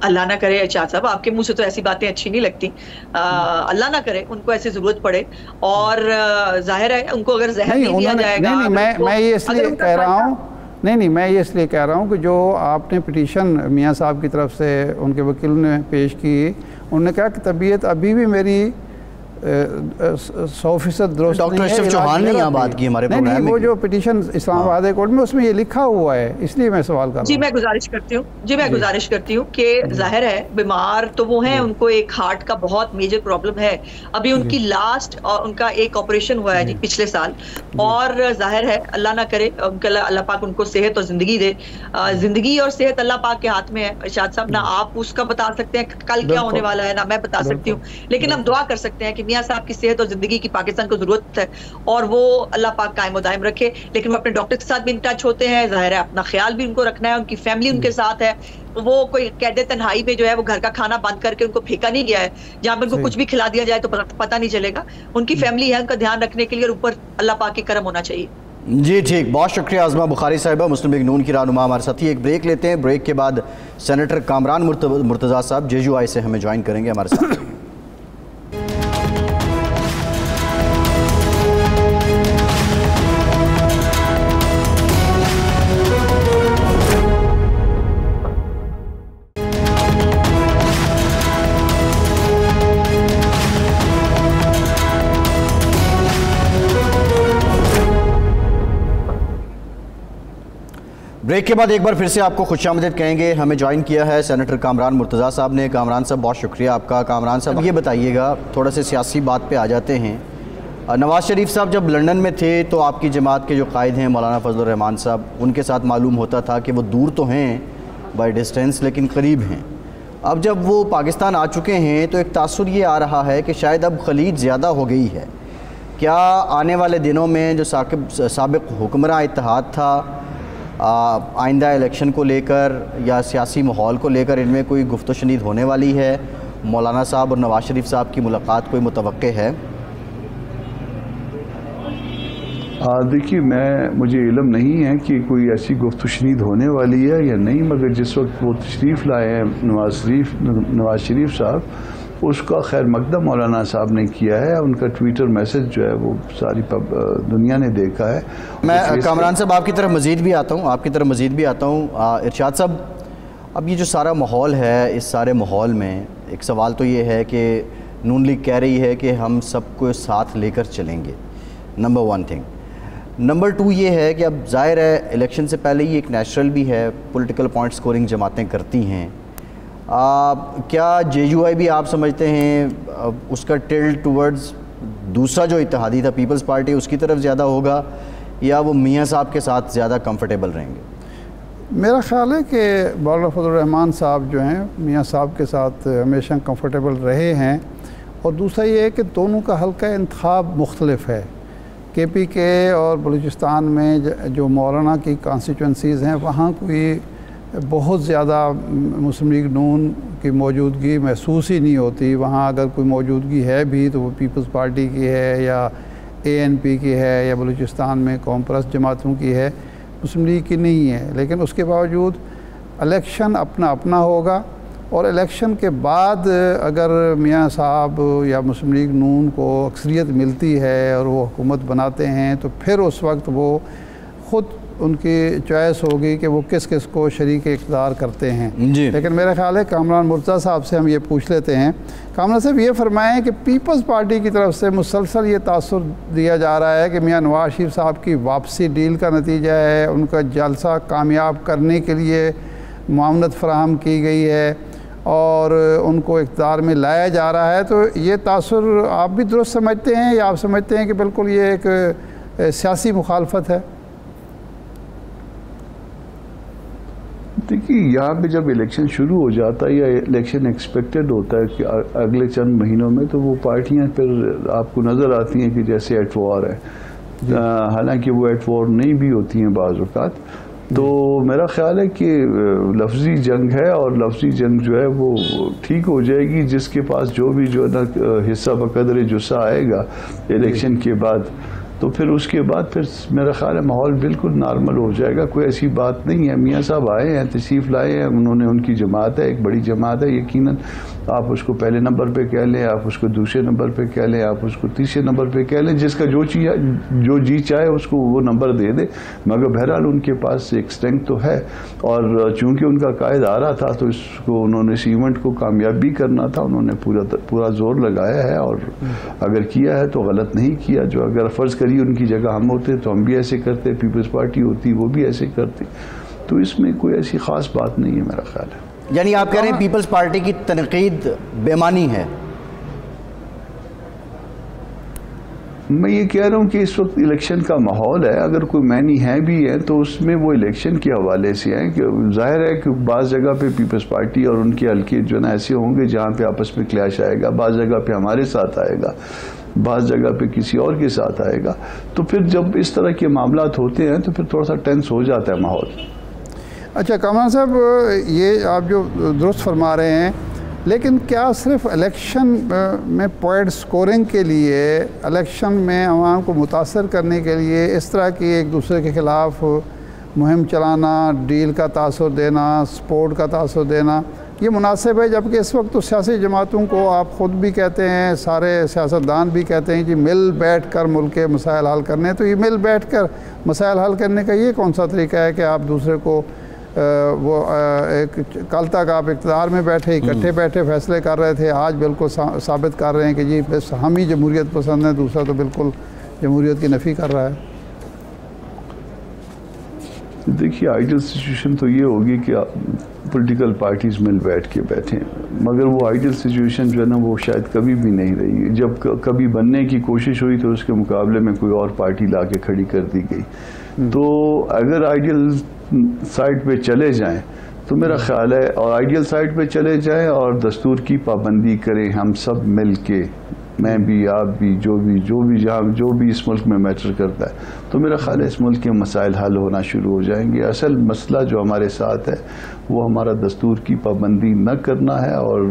अल्लाह ना करे एजाज साहब, आपके मुंह से तो ऐसी बातें अच्छी नहीं लगती। अल्लाह ना करे उनको ऐसी जरूरत पड़े, और जाहिर है उनको अगर जहर नहीं दिया जाएगा। मैं ये इसलिए कह रहा हूँ, मैं ये इसलिए कह रहा हूँ कि जो आपने पिटीशन मियाँ साहब की तरफ से उनके वकील ने पेश की, उन्होंने कहा कि तबीयत अभी भी मेरी 100% दुरुस्त। डॉक्टर अशरफ चौहान ने यहाँ बात की हमारे प्रोग्राम में। वो जो पिटीशन इस्लामाबाद कोर्ट में, उसमें ये लिखा हुआ है, इसलिए मैं सवाल कर रहा हूँ। जी मैं गुजारिश करती हूँ कि जाहिर है बीमार तो वो हैं, उनको एक हार्ट का बहुत मेजर प्रॉब्लम है। अभी उनकी लास्ट उनका एक ऑपरेशन हुआ है जी पिछले साल, और जाहिर है अल्लाह ना करे अल्लाह पाक उनको सेहत और जिंदगी दे। जिंदगी और सेहत अल्लाह पाक के हाथ में है इरशाद साहब, ना आप उसका बता सकते हैं कल क्या होने वाला है, ना मैं बता सकती हूँ, लेकिन हम दुआ कर सकते हैं कि मियाँ साहब की सेहत और जिंदगी की पाकिस्तान को जरूरत है और वो अल्लाह पाक कायम दायम रखे। लेकिन वो अपने डॉक्टर के साथ भी इन टच होते हैं, जाहिर है अपना ख्याल भी उनको रखना है, उनकी फैमिली उनके साथ है, वो कोई कैदे तन्हाई में जो है वो घर का खाना बंद करके उनको फेंका नहीं गया है जहाँ पर उनको कुछ भी खिला दिया जाए तो पता नहीं चलेगा। उनकी फैमिली है, उनका ध्यान रखने के लिए ऊपर अल्लाह पाक की करम होना चाहिए। जी ठीक, बहुत शुक्रिया आज़मा बुखारी साहिबा, मुस्लिम लीग नून की रहनुमा हमारे साथ ही। एक ब्रेक लेते हैं, ब्रेक के बाद सेनेटर कामरान मुर्तज़ा साहब JUI से हमें ज्वाइन करेंगे हमारे साथ। ब्रेक के बाद एक बार फिर से आपको खुशामदीद कहेंगे। हमें ज्वाइन किया है सेनेटर कामरान मुर्तज़ा साहब ने। कामरान साहब बहुत शुक्रिया आपका। कामरान साहब ये बताइएगा, थोड़ा से सियासी बात पे आ जाते हैं। नवाज़ शरीफ साहब जब लंदन में थे तो आपकी जमात के जो कायद हैं मौलाना फजलुर रहमान साहब, उनके साथ मालूम होता था कि वो दूर तो हैं बाय डिस्टेंस लेकिन करीब हैं। अब जब वो पाकिस्तान आ चुके हैं तो एक तासुर ये आ रहा है कि शायद अब खलीज ज़्यादा हो गई है। क्या आने वाले दिनों में जो साबिक़ हुक्मरान इत्तेहाद था आइंदा इलेक्शन को लेकर या सियासी माहौल को लेकर, इनमें कोई गुफ्त शनीद होने वाली है? मौलाना साहब और नवाज़ शरीफ साहब की मुलाकात कोई मुतवक्के है? देखिए, मुझे इल्म नहीं है कि कोई ऐसी गुफ्त शनीद होने वाली है या नहीं, मगर जिस वक्त वो तशरीफ़ लाए हैं नवाज़ शरीफ साहब, उसका खैर मकदम मौलाना साहब ने किया है। उनका ट्विटर मैसेज जो है वो सारी दुनिया ने देखा है। मैं कामरान साहब आपकी तरफ मज़ीद भी आता हूँ। इरशाद साहब, अब ये जो सारा माहौल है, इस सारे माहौल में एक सवाल तो ये है कि नून लीग कह रही है कि हम सबको साथ लेकर चलेंगे, नंबर 1 थिंग। नंबर 2 ये है कि अब ज़ाहिर है इलेक्शन से पहले ही एक नेचुरल भी है, पॉलिटिकल पॉइंट स्कोरिंग जमातें करती हैं। क्या JUI भी आप समझते हैं उसका टिल्ट टूवर्ड्स दूसरा जो इत्तेहादी था पीपल्स पार्टी, उसकी तरफ ज़्यादा होगा, या वो मियाँ साहब के साथ ज़्यादा कंफर्टेबल रहेंगे? मेरा ख्याल है कि मौलाना फजलुर रहमान साहब जो हैं मियाँ साहब के साथ हमेशा कंफर्टेबल रहे हैं। और दूसरा ये है कि दोनों का हल्का इंतखाब मुख्तलिफ है। KPK और बलूचिस्तान में जो मौलाना की कॉन्स्टिट्यूंसीज़ हैं, वहाँ कोई बहुत ज़्यादा मुस्लिम लीग नून की मौजूदगी महसूस ही नहीं होती। वहाँ अगर कोई मौजूदगी है भी तो वो पीपल्स पार्टी की है या ANP की है या बलूचिस्तान में कौम परस्त जमातों की है, मुस्लिम लीग की नहीं है। लेकिन उसके बावजूद इलेक्शन अपना अपना होगा, और इलेक्शन के बाद अगर मियाँ साहब या मुस्लिम लीग नून को अक्सरियत मिलती है और वो हुकूमत बनाते हैं, तो फिर उस वक्त वो ख़ुद उनकी चॉइस होगी कि वो किस किस को शरीक इक़्तिदार करते हैं। लेकिन मेरा ख्याल है कामरान मुर्तज़ा साहब से हम ये पूछ लेते हैं। कामरान साहब ये फरमाएं कि पीपल्स पार्टी की तरफ से मुसलसल ये तासुर दिया जा रहा है कि मियाँ नवाज़ शरीफ साहब की वापसी डील का नतीजा है, उनका जलसा कामयाब करने के लिए मुआवनत फराहम की गई है और उनको इक़्तिदार में लाया जा रहा है। तो ये तासुर आप भी दुरुस्त समझते हैं या आप समझते हैं कि बिल्कुल ये एक सियासी मुखालफत है? देखिए, यहाँ पे जब इलेक्शन शुरू हो जाता है या इलेक्शन एक्सपेक्टेड होता है कि अगले चंद महीनों में, तो वो पार्टियाँ फिर आपको नज़र आती हैं कि जैसे एट वॉर है। हालांकि वो एट वॉर नहीं भी होती हैं बाज़ औक़ात। तो मेरा ख्याल है कि लफ्ज़ी जंग है और लफ्ज़ी जंग जो है वो ठीक हो जाएगी। जिसके पास जो है ना हिस्सा बकदर जुस्सा आएगा इलेक्शन के बाद, तो फिर उसके बाद फिर मेरा ख्याल है माहौल बिल्कुल नॉर्मल हो जाएगा। कोई ऐसी बात नहीं है। मियाँ साहब आए हैं, तशरीफ़ लाए हैं, उन्होंने उनकी जमात है, एक बड़ी जमात है। यकीनन आप उसको पहले नंबर पे कह लें, आप उसको दूसरे नंबर पे कह लें, आप उसको तीसरे नंबर पे कह लें, जिसका जो जी चाहे उसको वो नंबर दे दे। मगर बहरहाल उनके पास एक स्ट्रेंथ तो है, और चूँकि उनका कायद आ रहा था तो इसको उन्होंने इस इवेंट को कामयाब भी करना था। उन्होंने पूरा जोर लगाया है, और अगर किया है तो गलत नहीं किया। जो अगर फ़र्ज़ करिए उनकी जगह हम होते तो हम भी ऐसे करते, पीपल्स पार्टी होती वो भी ऐसे करती। तो इसमें कोई ऐसी ख़ास बात नहीं है मेरा ख्याल है। यानी आप कह रहे हैं पीपल्स पार्टी की तनकीद बेमानी है? मैं ये कह रहा हूँ कि इस वक्त इलेक्शन का माहौल है। अगर कोई मैनी है भी है तो उसमें वो इलेक्शन के हवाले से है कि जाहिर है कि बाज़ जगह पे पीपल्स पार्टी और उनके हल्के जो ना ऐसे होंगे जहाँ पे आपस में क्लैश आएगा, बाज़ जगह पे हमारे साथ आएगा, बाज़ जगह पे किसी और के साथ आएगा। तो फिर जब इस तरह के मामलात होते हैं तो फिर थोड़ा सा टेंस हो जाता है माहौल। अच्छा कामरान साहब, ये आप जो दुरुस्त फरमा रहे हैं, लेकिन क्या सिर्फ इलेक्शन में पॉइंट स्कोरिंग के लिए, इलेक्शन में आवाम को मुतासर करने के लिए इस तरह की एक दूसरे के ख़िलाफ़ मुहिम चलाना, डील का तासुर देना, सपोर्ट का तासुर देना, ये मुनासिब है? जबकि इस वक्त तो सियासी जमातों को आप ख़ुद भी कहते हैं, सारे सियासतदान भी कहते हैं कि मिल बैठ कर मुल्क के मसाइल हल करने। तो ये मिल बैठ कर मसाइल हल करने का ये कौन सा तरीका है कि आप दूसरे को एक कल तक आप इक़्तिदार में बैठे, इकट्ठे बैठे फैसले कर रहे थे, आज बिल्कुल साबित कर रहे हैं कि जी बस हम ही जमहूरियत पसंद हैं, दूसरा तो बिल्कुल जमहूरियत की नफ़ी कर रहा है। देखिए, आइडियल सिचुएशन तो ये होगी कि पॉलिटिकल पार्टीज़ मिल बैठ के बैठें, मगर वो आइडियल सिचुएशन जो है ना वो शायद कभी भी नहीं रही। जब कभी बनने की कोशिश हुई तो उसके मुकाबले में कोई और पार्टी ला के खड़ी कर दी गई। तो अगर आइडियल साइड पे चले जाएं तो मेरा ख्याल है, और आइडियल साइड पे चले जाएं और दस्तूर की पाबंदी करें हम सब मिल के, मैं भी, आप भी, जो भी इस मुल्क में मैटर करता है, तो मेरा ख्याल है इस मुल्क के मसाइल हल होना शुरू हो जाएंगे। असल मसला जो हमारे साथ है वो हमारा दस्तूर की पाबंदी न करना है और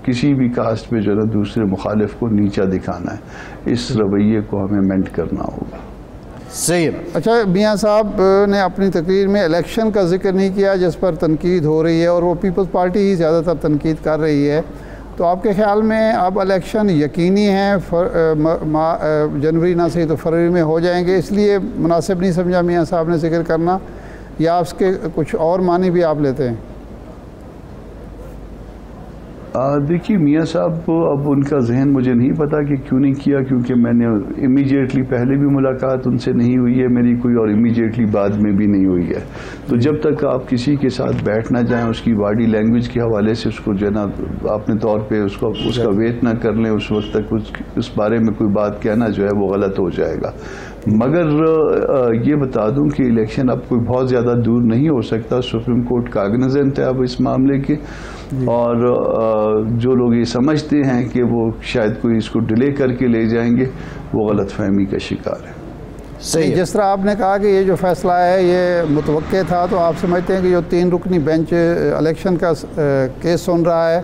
किसी भी कास्ट पे जो है दूसरे मुखालिफ को नीचा दिखाना है। इस रवैये को हमें मेंट करना होगा। सही है। अच्छा, मियाँ साहब ने अपनी तकरीर में इलेक्शन का जिक्र नहीं किया जिस पर तनकीद हो रही है, और वो पीपल्स पार्टी ही ज़्यादातर तनकीद कर रही है। तो आपके ख्याल में अब इलेक्शन यकीनी है, जनवरी ना सही तो फरवरी में हो जाएंगे, इसलिए मुनासिब नहीं समझा मियाँ साहब ने जिक्र करना, या उसके कुछ और मानी भी आप लेते हैं? देखिए मियाँ साहब, अब उनका जहन मुझे नहीं पता कि क्यों नहीं किया, क्योंकि मैंने इमीडिएटली पहले भी मुलाकात उनसे नहीं हुई है मेरी कोई, और इमीडिएटली बाद में भी नहीं हुई है। तो जब तक आप किसी के साथ बैठ ना जाएं, उसकी बॉडी लैंग्वेज के हवाले से उसको जो है ना अपने तौर पे उसका वेट ना कर लें, उस वक्त तक उस बारे में कोई बात कहना जो है वो गलत हो जाएगा। मगर ये बता दूं कि इलेक्शन अब कोई बहुत ज़्यादा दूर नहीं हो सकता। सुप्रीम कोर्ट कागनिजेंट है अब इस मामले के, और जो लोग ये समझते हैं कि वो शायद कोई इसको डिले करके ले जाएंगे, वो गलत फहमी का शिकार है। सही, जिस तरह आपने कहा कि ये जो फैसला है ये मुतवक्के था, तो आप समझते हैं कि जो 3 रुकनी बेंच इलेक्शन का केस सुन रहा है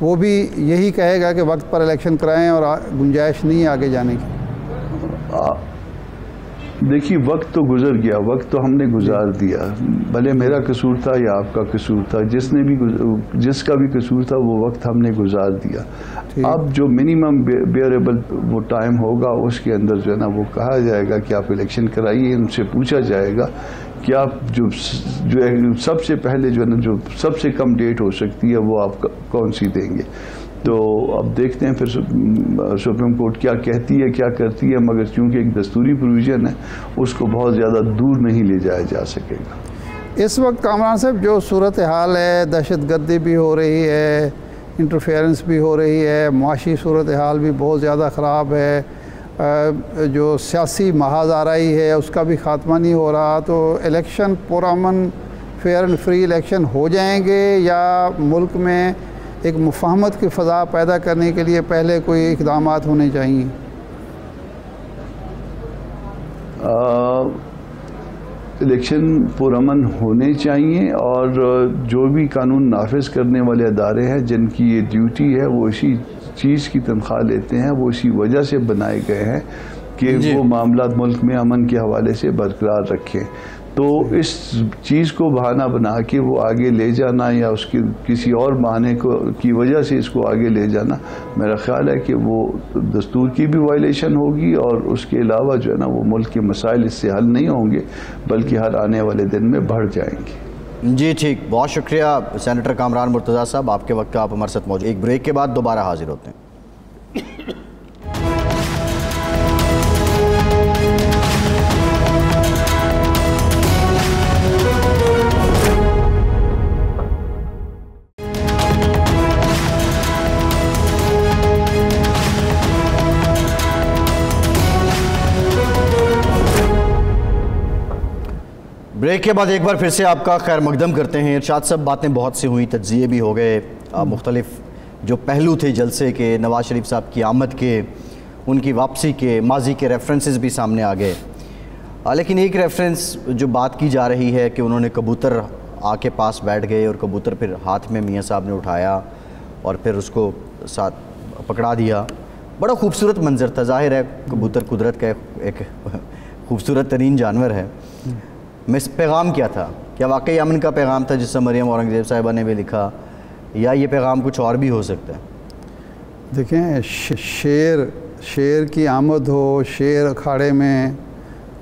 वो भी यही कहेगा कि वक्त पर इलेक्शन कराएं और गुंजाइश नहीं आगे जाने की? देखिए, वक्त तो गुजर गया, वक्त तो हमने गुजार दिया, भले मेरा कसूर था या आपका कसूर था, जिसका भी कसूर था वो वक्त हमने गुजार दिया। अब जो मिनिमम बेयरेबल वो टाइम होगा उसके अंदर जो है ना वो कहा जाएगा कि आप इलेक्शन कराइए। उनसे पूछा जाएगा कि आप जो सबसे पहले जो है ना जो सबसे कम डेट हो सकती है वो आप कौन सी देंगे। तो अब देखते हैं फिर सुप्रीम कोर्ट क्या कहती है, क्या करती है, मगर चूंकि एक दस्तूरी प्रोविज़न है उसको बहुत ज़्यादा दूर नहीं ले जाया जा सकेगा। इस वक्त कामरान साहब जो सूरत हाल है, दहशतगर्दी भी हो रही है, इंटरफेरेंस भी हो रही है, माशी सूरत हाल भी बहुत ज़्यादा ख़राब है, जो सियासी महाज़ाराई है उसका भी ख़ात्मा नहीं हो रहा, तो इलेक्शन पुरअमन फेयर एंड फ्री इलेक्शन हो जाएंगे या मुल्क में एक मुफाहमत की फ़ज़ा पैदा करने के लिए पहले कोई इक़दामात होने चाहिए? इलेक्शन पुरअमन होने चाहिए, और जो भी कानून नाफिज करने वाले अदारे हैं जिनकी ये ड्यूटी है वो इसी चीज़ की तनख्वाह लेते हैं, वो इसी वजह से बनाए गए हैं कि वो मामला मुल्क में अमन के हवाले से बरकरार रखें। तो इस चीज़ को बहाना बना के वो आगे ले जाना या उसकी किसी और बहाने को की वजह से इसको आगे ले जाना, मेरा ख्याल है कि वो दस्तूर की भी वायलेशन होगी, और उसके अलावा जो है ना वो मुल्क के मसाइल इससे हल नहीं होंगे बल्कि हर आने वाले दिन में बढ़ जाएंगे। जी ठीक, बहुत शुक्रिया सेनेटर कामरान मुर्तज़ा साहब, आपके वक्त आप हमारे साथ मौजूद। एक ब्रेक के बाद दोबारा हाजिर होते हैं। ब्रेक के बाद एक बार फिर से आपका खैर मकदम करते हैं। इरशाद साहब, बातें बहुत सी हुई, तज्ज़िये भी हो गए, मुख्तलिफ जो पहलू थे जलसे के, नवाज़ शरीफ साहब की आमद के, उनकी वापसी के, माजी के रेफरेंसेस भी सामने आ गए। लेकिन एक रेफरेंस जो बात की जा रही है कि उन्होंने कबूतर आके पास बैठ गए और कबूतर फिर हाथ में मियाँ साहब ने उठाया और फिर उसको साथ पकड़ा दिया। बड़ा खूबसूरत मंजर था। ज़ाहिर है कबूतर कुदरत का एक खूबसूरत तरीन जानवर है। मिस पैगाम क्या था? क्या वाकई अमन का पैगाम था जिससे मरियम औरंगज़ेब साहिबा ने भी लिखा, या ये पैगाम कुछ और भी हो सकता है? देखें, शेर की आमद हो, शेर अखाड़े में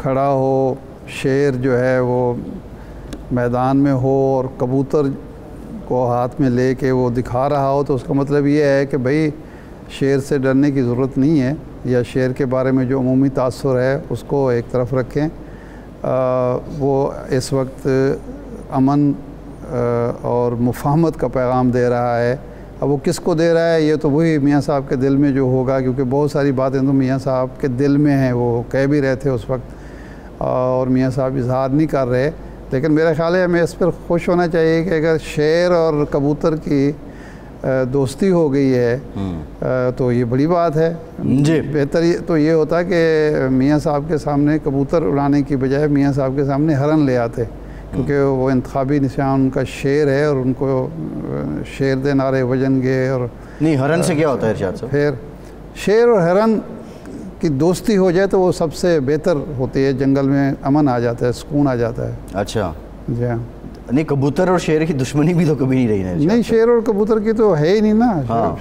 खड़ा हो, शेर जो है वो मैदान में हो और कबूतर को हाथ में लेके वो दिखा रहा हो, तो उसका मतलब ये है कि भाई शेर से डरने की ज़रूरत नहीं है, या शेर के बारे में जो अमूमी तासुर है उसको एक तरफ रखें। वो इस वक्त अमन और मुफाहमत का पैगाम दे रहा है। अब वो किसको दे रहा है ये तो वही मियाँ साहब के दिल में जो होगा, क्योंकि बहुत सारी बातें तो मियाँ साहब के दिल में हैं, वो कह भी रहे थे उस वक्त और मियाँ साहब इजहार नहीं कर रहे। लेकिन मेरा ख्याल है हमें इस पर खुश होना चाहिए कि अगर शेर और कबूतर की दोस्ती हो गई है तो ये बड़ी बात है जी। बेहतर तो ये होता कि मियाँ साहब के सामने कबूतर उड़ाने की बजाय मियाँ साहब के सामने हरन ले आते, क्योंकि वो इंतखाबी निशान उनका शेर है और उनको शेर दे नारे वजन गे। और नहीं, हरन से क्या होता है इरशाद साहब? फिर शेर और हरन की दोस्ती हो जाए तो वो सबसे बेहतर होती है, जंगल में अमन आ जाता है, सुकून आ जाता है। अच्छा जी हाँ। नहीं, कबूतर और शेर की दुश्मनी भी तो कभी नहीं रही है। नहीं, शेर और कबूतर की तो है ही नहीं ना। हाँ।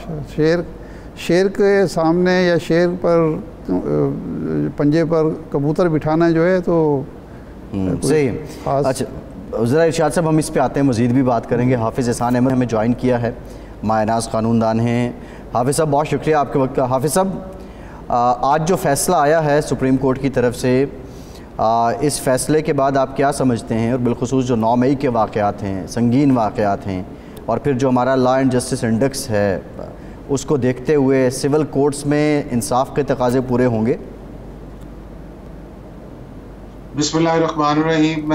शेर के सामने या शेर पर पंजे पर कबूतर बिठाना जो है तो सही। अच्छा ज़रा इरशाद साहब, हम इस पे आते हैं, मज़ीद भी बात करेंगे। हाफिज़ एहसान अहमद हमें ज्वाइन किया है, मायनाज कानूनदान हैं। हाफिज़ साहब बहुत शुक्रिया आपके वक्त का। हाफिज़ साहब, आज जो फ़ैसला आया है सुप्रीम कोर्ट की तरफ से, इस फ़ैसले के बाद आप क्या समझते हैं, और बिलखुसूस जो 9 मई के वाक़यात हैं, संगीन वाक़यात हैं, और फिर जो हमारा लॉ एंड जस्टिस इंडेक्स है, उसको देखते हुए सिविल कोर्ट्स में इंसाफ के तकाज़े पूरे होंगे? बिस्मिल्लाहिर्रहमानिर्रहीम।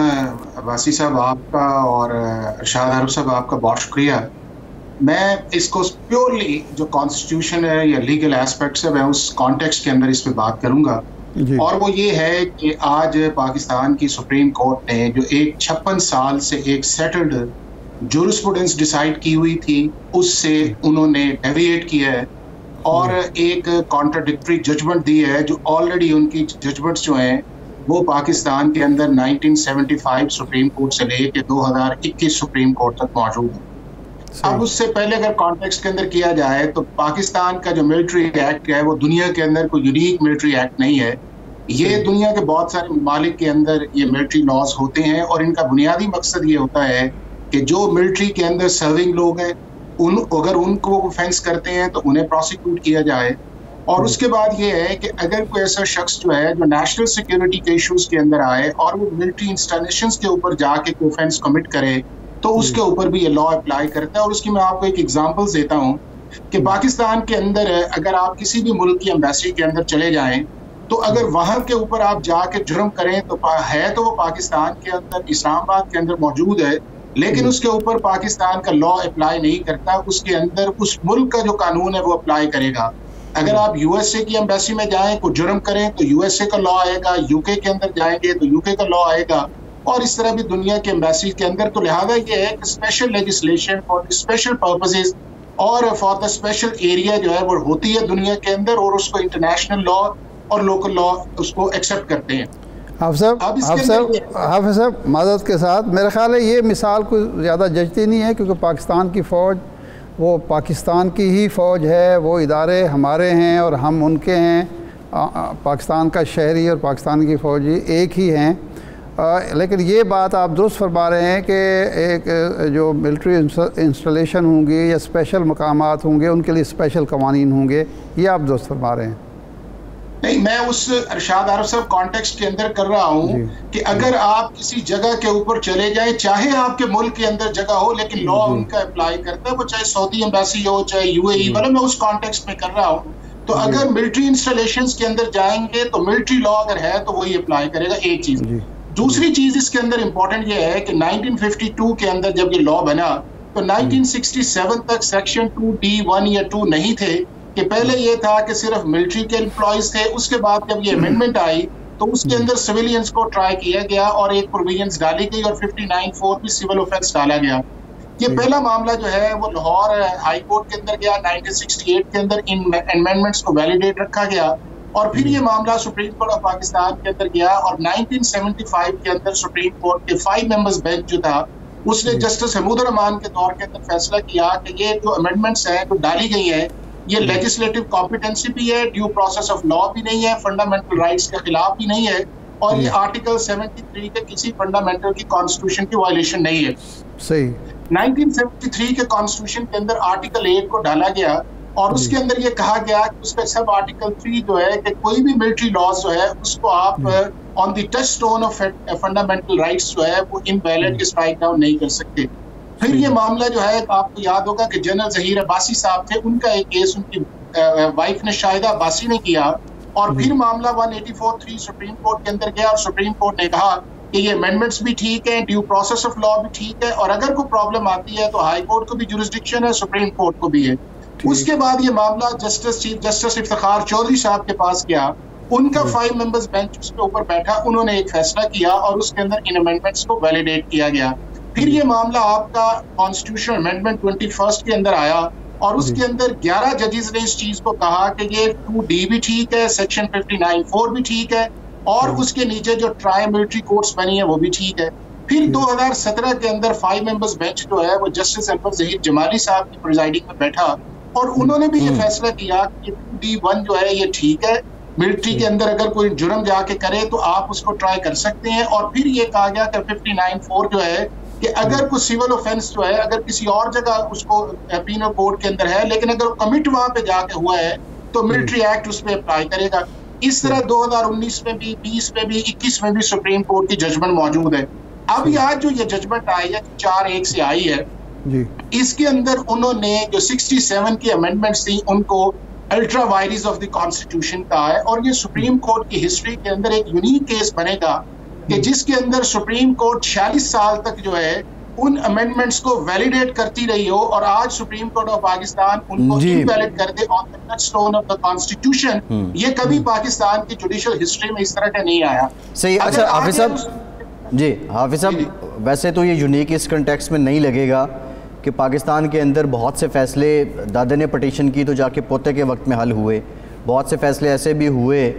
वासी साहब आपका और इरशाद आरिफ साहब आपका बहुत शुक्रिया। मैं इसको प्योरली जो कॉन्स्टिट्यूशन है या लीगल एस्पेक्ट्स है, मैं उस कॉन्टेक्स्ट के अंदर इस पे बात करूंगा। और वो ये है कि आज पाकिस्तान की सुप्रीम कोर्ट ने जो एक 56 साल से एक सेटल्ड जूरिस्प्रूडेंस डिसाइड की हुई थी, उससे उन्होंने डेविएट किया है और एक कॉन्ट्राडिक्टरी जजमेंट दी है, जो ऑलरेडी उनकी जजमेंट्स जो हैं वो पाकिस्तान के अंदर 1975 सुप्रीम कोर्ट से लेके 2021 सुप्रीम कोर्ट तक मौजूद है। अब उससे पहले अगर कॉन्टेक्स्ट के अंदर किया जाए तो पाकिस्तान का जो मिलिट्री एक्ट है वो दुनिया के अंदर कोई यूनिक मिलिट्री एक्ट नहीं है। ये दुनिया के बहुत सारे ममालिक के अंदर ये मिलिट्री लॉज होते हैं और इनका बुनियादी मकसद ये होता है कि जो मिलिट्री के अंदर सर्विंग लोग हैं अगर उनको ऑफेंस करते हैं तो उन्हें प्रोसिक्यूट किया जाए। और उसके बाद ये है कि अगर कोई ऐसा शख्स जो है जो नेशनल सिक्योरिटी के इश्यूज के अंदर आए और वो मिलिट्री इंस्टॉलेशंस के ऊपर जाके कोई ऑफेंस कमिट करे तो उसके ऊपर भी ये लॉ अप्लाई करता है। और उसकी मैं आपको एक एग्जांपल देता हूँ कि पाकिस्तान के अंदर अगर आप किसी भी मुल्क की एम्बेसी के अंदर चले जाएं तो अगर वहां के ऊपर आप जाके जुर्म करें तो है तो वो पाकिस्तान के अंदर इस्लामाबाद के अंदर मौजूद है, लेकिन उसके ऊपर पाकिस्तान का लॉ अप्लाई नहीं करता। उसके अंदर उस मुल्क का जो कानून है वो अप्लाई करेगा। अगर आप यूएसए की एम्बेसी में जाएं को जुर्म करें तो यूएसए का लॉ आएगा, यूके के अंदर जाएंगे तो यूके का लॉ आएगा, और इस तरह भी दुनिया के एम्बेसी के अंदर। तो लिहाजा ये है कि special legislation for special purposes और फॉर द स्पेशल एरिया जो है वो होती है दुनिया के अंदर, और उसको इंटरनेशनल लॉ और लोकल लॉ उसको एक्सेप्ट करते हैं। हाफिज़ साहब माज़रत के साथ मेरा ख्याल है ये मिसाल कोई ज़्यादा जचती नहीं है, क्योंकि पाकिस्तान की फ़ौज वो पाकिस्तान की ही फ़ौज है, वो इदारे हमारे हैं और हम उनके हैं। पाकिस्तान का शहरी और पाकिस्तान की फ़ौजी एक ही हैं। लेकिन ये बात आप दुरुस्त फरमा रहे हैं कि एक जो मिलिट्री इंस्टॉलेशन होंगी या स्पेशल मकामात होंगे उनके लिए स्पेशल कवानीन होंगे, ये आप दुरुस्त फरमा रहे हैं। नहीं, मैं उस इरशाद आरिफ साहब कॉन्टेक्स्ट के अंदर कर रहा हूँ कि अगर आप किसी जगह के ऊपर चले जाएं, चाहे आपके मुल्क के अंदर जगह हो लेकिन लॉ उनका अप्लाई करता है, वो चाहे सऊदी एम्बेसी हो चाहे यूएई, मतलब मैं उस कॉन्टेक्स्ट में कर रहा हूँ। तो अगर मिलिट्री इंस्टॉलेशंस के अंदर जाएंगे तो मिलिट्री लॉ अगर है तो वही अप्लाई करेगा, एक चीज। दूसरी चीज इसके अंदर इंपॉर्टेंट ये है कि 1952 के अंदर जब ये लॉ बना तो 1967 तक सेक्शन 2D1 या 2 नहीं थे, कि पहले ये था कि सिर्फ मिलिट्री के एम्प्लॉयज थे। उसके बाद जब ये अमेंडमेंट आई तो उसके अंदर सिविलियंस को ट्राई किया गया और एक प्रोविजंस डाली गई और 59(4) भी सिविल ऑफेंस डाला गया। ये पहला मामला जो है वो लाहौर हाई कोर्ट के अंदर गया, 1968 के अंदर इन अमेंडमेंट्स को वैलिडेट रखा गया, और फिर ये मामला सुप्रीम कोर्ट ऑफ पाकिस्तान के अंदर गया, और 1975 के अंदर सुप्रीम कोर्ट के 5 मेंबर्स बेंच जो था उसने जस्टिस हमूद रहमान के दौर के अंदर फैसला किया कि ये जो अमेंडमेंट्स हैं जो डाली गई है ये लेजिस्लेटिव कॉम्पिटेंसी भी है, ड्यू प्रोसेस ऑफ लॉ भी नहीं है, फंडामेंटल राइट्स के खिलाफ भी नहीं है, और ये आर्टिकल 73 के किसी फंडामेंटल की कॉन्स्टिट्यूशन की वायलेशन नहीं है। सही 1973 के कॉन्स्टिट्यूशन के अंदर आर्टिकल 8 को डाला गया, और उसके अंदर ये कहा गया कि उसका सब आर्टिकल 3 जो है कि कोई भी मिलिट्री लॉज जो है उसको आप on the touch stone of fundamental rights जो है वो इनवैलिड स्ट्राइक डाउन नहीं कर सकते। फिर ये मामला जो है आपको याद होगा कि जनरल जहीर अब्बासी साहब थे, उनका एक केस उनकी वाइफ ने शाहिदा अब्बासी ने किया, और फिर मामला 184(3) सुप्रीम कोर्ट के अंदर गया, और सुप्रीम कोर्ट ने कहा कि ये अमेंडमेंट्स भी ठीक है, ड्यू प्रोसेस ऑफ लॉ भी ठीक है, और अगर कोई प्रॉब्लम आती है तो हाई कोर्ट को भी जुरिस्डिक्शन है, सुप्रीम कोर्ट को भी है। उसके बाद ये मामला चीफ जस्टिस इफ्तिखार चौधरी साहब के पास गया, उनका 5 मेंबर्स बेंच उसके ऊपर बैठा, उन्होंने एक फैसला किया और उसके अंदर इन अमेंडमेंट्स को वैलिडेट किया गया। फिर ये मामला आपका कॉन्स्टिट्यूशन अमेंडमेंट 21 के अंदर आया, और उसके अंदर 11 जजेस ने इस चीज को कहा कि ये 2D भी ठीक है, सेक्शन 59(4) भी ठीक है, और उसके नीचे जो ट्राई मिलिट्री कोर्ट्स बनी है वो भी ठीक है। फिर 2017 के अंदर 5 मेंबर्स बेंच जो है वो जस्टिस अनवर ज़हीर जमाली साहब की प्रिजाइडिंग में बैठा, और उन्होंने भी ये फैसला किया कि 2D1 जो है ये ठीक है, मिलिट्री के अंदर अगर कोई जुर्म जाके करे तो आप उसको ट्राई कर सकते हैं। और फिर ये कहा गया कि 59(4) जो है कि अगर कोई सिविल ऑफेंस जो है अगर किसी और जगह उसको पीनल कोड के अंदर है, लेकिन अगर कमिट वहां पे जाके हुआ है तो मिलिट्री एक्ट उस पर अप्लाई करेगा। इस तरह 2019 में भी, 20 में भी, 21 में भी सुप्रीम कोर्ट की जजमेंट मौजूद है। अब आज जो ये जजमेंट आई है 4-1 से आई है जी। इसके अंदर उन्होंने जो 67 की अमेंडमेंट्स थी उनको अल्ट्रा वायरिस ऑफ द कॉन्स्टिट्यूशन कहा है, और ये सुप्रीम कोर्ट की हिस्ट्री के अंदर एक यूनिक केस बनेगा कि जिसके अंदर सुप्रीम कोर्ट 46 साल तक जो है उन अमेंडमेंट्स को वैलिडेट करती रही हो, और आज सुप्रीम कोर्ट ऑफ पाकिस्तान उनको इनवैलिड कर दे on the touchstone of the constitution. ये कभी पाकिस्तान की जुडिशियल हिस्ट्री में इस तरह का नहीं आया। सही। अच्छा हाफिज साहब जी, हाफिज साहब वैसे तो ये यूनिक इस कंटेक्स्ट में नहीं लगेगा कि पाकिस्तान के अंदर बहुत से फैसले दादा ने पटिशन की तो जाके पोते के वक्त में हल हुए, बहुत से फैसले ऐसे भी हुए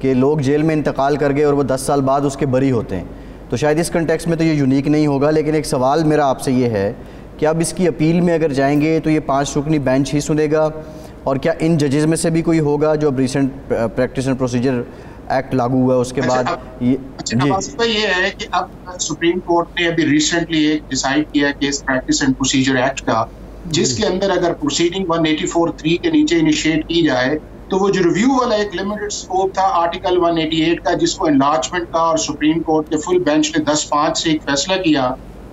कि लोग जेल में इंतकाल कर गए और वो 10 साल बाद उसके बरी होते हैं। तो शायद इस कंटेक्स्ट में तो ये यूनिक नहीं होगा, लेकिन एक सवाल मेरा आपसे ये है कि अब इसकी अपील में अगर जाएंगे तो ये 5 रुकनी बेंच ही सुनेगा, और क्या इन जजेस में से भी कोई होगा जो अब recent practice and Procedure act लागू हुआ उसके बाद? ये है कि अब सुप्रीम कोर्ट ने अभी रिसेंटली एक डिसाइड किया कि इस प्रैक्टिस एंड प्रोसीजर एक्ट का, जिसके अंदर अगर प्रोसीडिंग 184(3) के नीचे इनिशिएट की जाए तो वो जो रिव्यू वाला एक लिमिटेड स्कोप था आर्टिकल 188 का, जिसको एनलार्जमेंट का और सुप्रीम कोर्ट के फुल बेंच ने 10-5 से एक फैसला किया,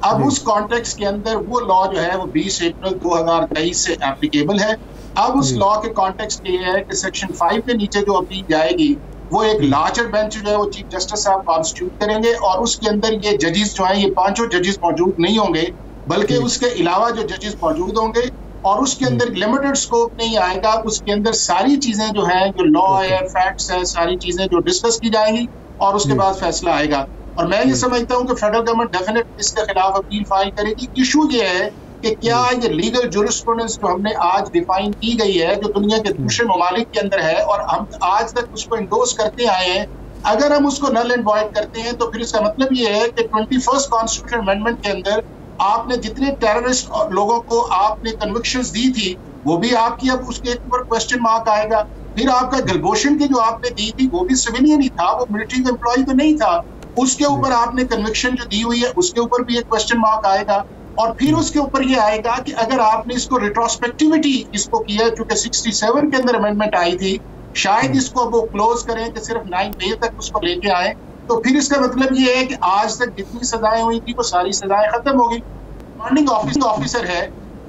अब उस कॉन्टेक्स्ट के अंदर वो लॉ जो है वो 20 अप्रैल 2023 से एप्लीकेबल है। अब उस लॉ के कॉन्टेक्स्ट ये है कि सेक्शन 5 के नीचे जो अपील जाएगी वो एक लार्जर बेंच जो है वो चीफ जस्टिस साहब कॉन्स्टिट्यूट करेंगे, और उसके अंदर ये जजेस जो हैं ये 5 जजेस मौजूद नहीं होंगे, बल्कि उसके अलावा जो जजेस मौजूद होंगे, और उसके अंदर लिमिटेड स्कोप नहीं आएगा, उसके अंदर सारी चीजें जो हैं जो लॉ है, फैक्ट्स है, सारी चीजें जो डिस्कस की जाएंगी और उसके बाद फैसला आएगा। और मैं ये समझता हूँ कि फेडरल गवर्नमेंट डेफिनेटली इसके खिलाफ अपील फाइल करेगी। इशू ये है कि क्या ये लीगल जुरिस्प्रूडेंस जो हमने आज डिफाइन की गई है, जो दुनिया के दूसरे ममालिक के अंदर है और हम आज तक उसको इंडोर्स करते आए हैं, अगर हम उसको नल एंड वॉइड करते हैं तो फिर इसका मतलब ये है कि 21st कॉन्स्टिट्यूशन अमेंडमेंट के अंदर आपने जितने टेररिस्ट लोगों को आपने कन्विक्शंस दी थी वो भी आपकी अब उसके ऊपर क्वेश्चन मार्क आएगा। फिर आपका गलभूषण की जो आपने दी थी वो भी सिविलियन ही था, वो मिलिट्री का एम्प्लॉय तो नहीं था, उसके ऊपर आपने कन्विक्शन जो दी हुई है उसके ऊपर भी एक क्वेश्चन मार्क आएगा। और फिर उसके ऊपर ये आएगा कि अगर आपने इसको रिट्रोस्पेक्टिविटी इसको किया, चूंकि 67 के अंदर अमेंडमेंट आई थी, शायद इसको वो क्लोज करें कि सिर्फ 9 मई तक उसको लेके आए, तो फिर इसका मतलब ये है कि आज तक जितनी सजाएं हुई थी वो सारी सजाएं खत्म हो गई। कमांडिंग ऑफिसर है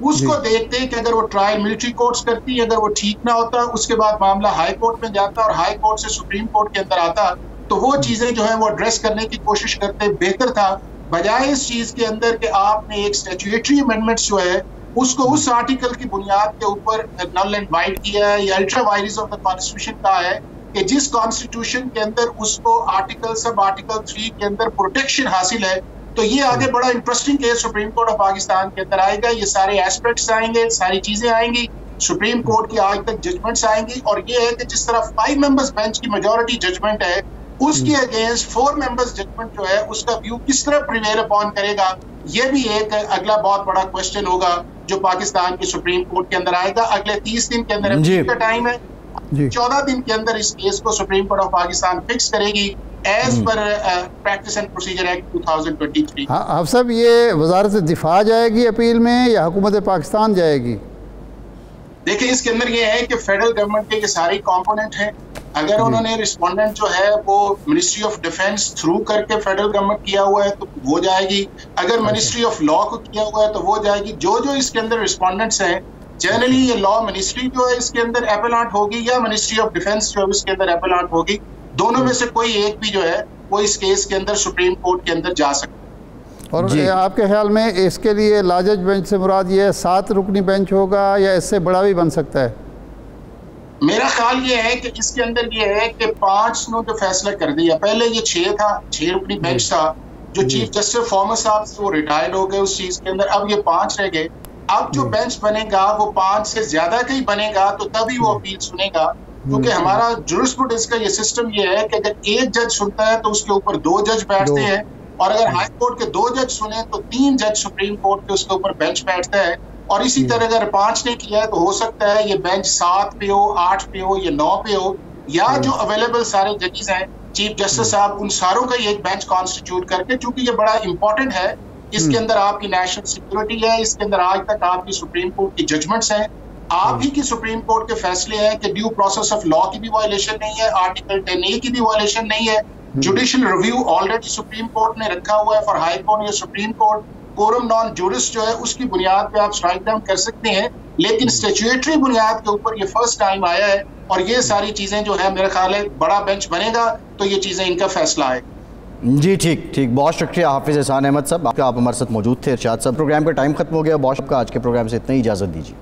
उसको देखते हैं कि अगर वो ट्रायल मिलिट्री कोर्ट्स करती, अगर वो ठीक ना होता, उसके बाद मामला हाई कोर्ट में जाता और हाई कोर्ट से सुप्रीम कोर्ट के अंदर आता, तो वो चीजें जो है वो एड्रेस करने की कोशिश करते बेहतर था, बजाय इस चीज के अंदर कि आपने एक स्टैट्यूटरी अमेंडमेंट्स जो है उसको उस आर्टिकल की बुनियाद के ऊपर नल एंड वाइड किया है, या अल्ट्रा वायरिस ऑफ द कॉन्स्टिट्यूशन का है कि जिस कॉन्स्टिट्यूशन के अंदर उसको आर्टिकल सब आर्टिकल 3 के अंदर प्रोटेक्शन हासिल है, तो ये आगे बड़ा interesting case supreme Court of Pakistan के अंदर आएगा। ये सारे एस्पेक्ट्स आएंगे, सारी चीजें आएंगी, सुप्रीम कोर्ट की आज तक जजमेंट्स आएंगी। और ये है कि जिस तरह 5 मेंबर्स बेंच की मेजॉरिटी जजमेंट है, उसके अगेंस्ट 4 मेंबर्स जजमेंट जो है उसका व्यू किस तरह प्रिवेल अपॉन करेगा, ये भी एक अगला बहुत बड़ा क्वेश्चन होगा जो पाकिस्तान की सुप्रीम कोर्ट के अंदर आएगा। अगले 30 दिन के अंदर अपील का टाइम है, 14 दिन के अंदर इस केस को Supreme Court of Pakistan fix करेगी as per Practice and Procedure Act 2023। हाँ अब साहब, ये वजारत दिफा जाएगी अपील में या हुकूमत पाकिस्तान जाएगी? देखिए, इसके अंदर ये है कि फेडरल गवर्नमेंट के ये सारे कंपोनेंट हैं। अगर उन्होंने रिस्पोंडेंट जो है वो मिनिस्ट्री ऑफ डिफेंस थ्रू करके फेडरल गवर्नमेंट किया हुआ है तो वो जाएगी, अगर मिनिस्ट्री ऑफ लॉ को किया हुआ है तो वो जाएगी। जो इसके अंदर रिस्पोंडेंट्स हैं, जनरली ये लॉ मिनिस्ट्री जो है इसके अंदर एपेलांट होगी या मिनिस्ट्री ऑफ डिफेंस जो है इसके अंदर एपेलांट होगी। दोनों में से कोई एक भी जो है वो इस केस के अंदर सुप्रीम कोर्ट के अंदर जा सकता है। और आपके ख्याल में इसके लिए लाजज बेंच से मुराद ये 7 रुकनी बेंच होगा या इससे बड़ा भी बन सकता है? मेरा ख्याल ये है कि इसके अंदर ये है कि 5 ने जो फैसला कर दिया, पहले ये 6 था, 6 रुकनी बेंच था। जो चीफ जस्टिस फॉर्मर साहब वो रिटायर्ड हो गए उस चीज के अंदर, अब ये 5 रह गए। अब जो बेंच बनेगा वो 5 से ज्यादा का ही बनेगा, तो तभी वो अपील सुनेगा। क्योंकि हमारा जुरिस्प्रूडेंस का ये सिस्टम ये है कि अगर एक जज सुनता है तो उसके ऊपर 2 जज बैठते हैं, और अगर हाई कोर्ट के 2 जज सुने तो 3 जज सुप्रीम कोर्ट के उसके ऊपर बेंच बैठता है। और इसी तरह अगर 5 ने किया है तो हो सकता है ये बेंच 7 पे हो, 8 पे हो या 9 पे हो, या जो अवेलेबल सारे जजेस हैं चीफ जस्टिस साहब, उन सारों का एक बेंच कॉन्स्टिट्यूट करके, क्योंकि ये बड़ा इंपॉर्टेंट है। इसके अंदर आपकी नेशनल सिक्योरिटी है, इसके अंदर आज तक आपकी सुप्रीम कोर्ट की जजमेंट्स हैं, आप ही की सुप्रीम कोर्ट के फैसले हैं कि ड्यू प्रोसेस ऑफ लॉ की भी वायलेशन नहीं है, आर्टिकल 10A की भी वायलेशन नहीं है। Judicial review already supreme court ने रखा हुआ है फॉर हाई कोर्ट या सुप्रीम कोर्ट। कोरम नॉन जुरिस जो है उसकी बुनियाद पे आप स्ट्राइक डाउन कर सकते हैं, लेकिन स्टैट्यूटरी बुनियाद के ऊपर ये फर्स्ट टाइम आया है। और ये सारी चीजें जो है मेरा ख्याल है बड़ा बेंच बनेगा तो ये चीजें इनका फैसला है। जी ठीक, बहुत शुक्रिया हाफिज एहसान अहमद साहब, आप हमारे साथ मौजूद थे। इरशाद साहब, प्रोग्राम का टाइम खत्म हो गया। बहुत शुक्रिया, आज के प्रोग्राम से इतना ही इजाज़त दीजिए।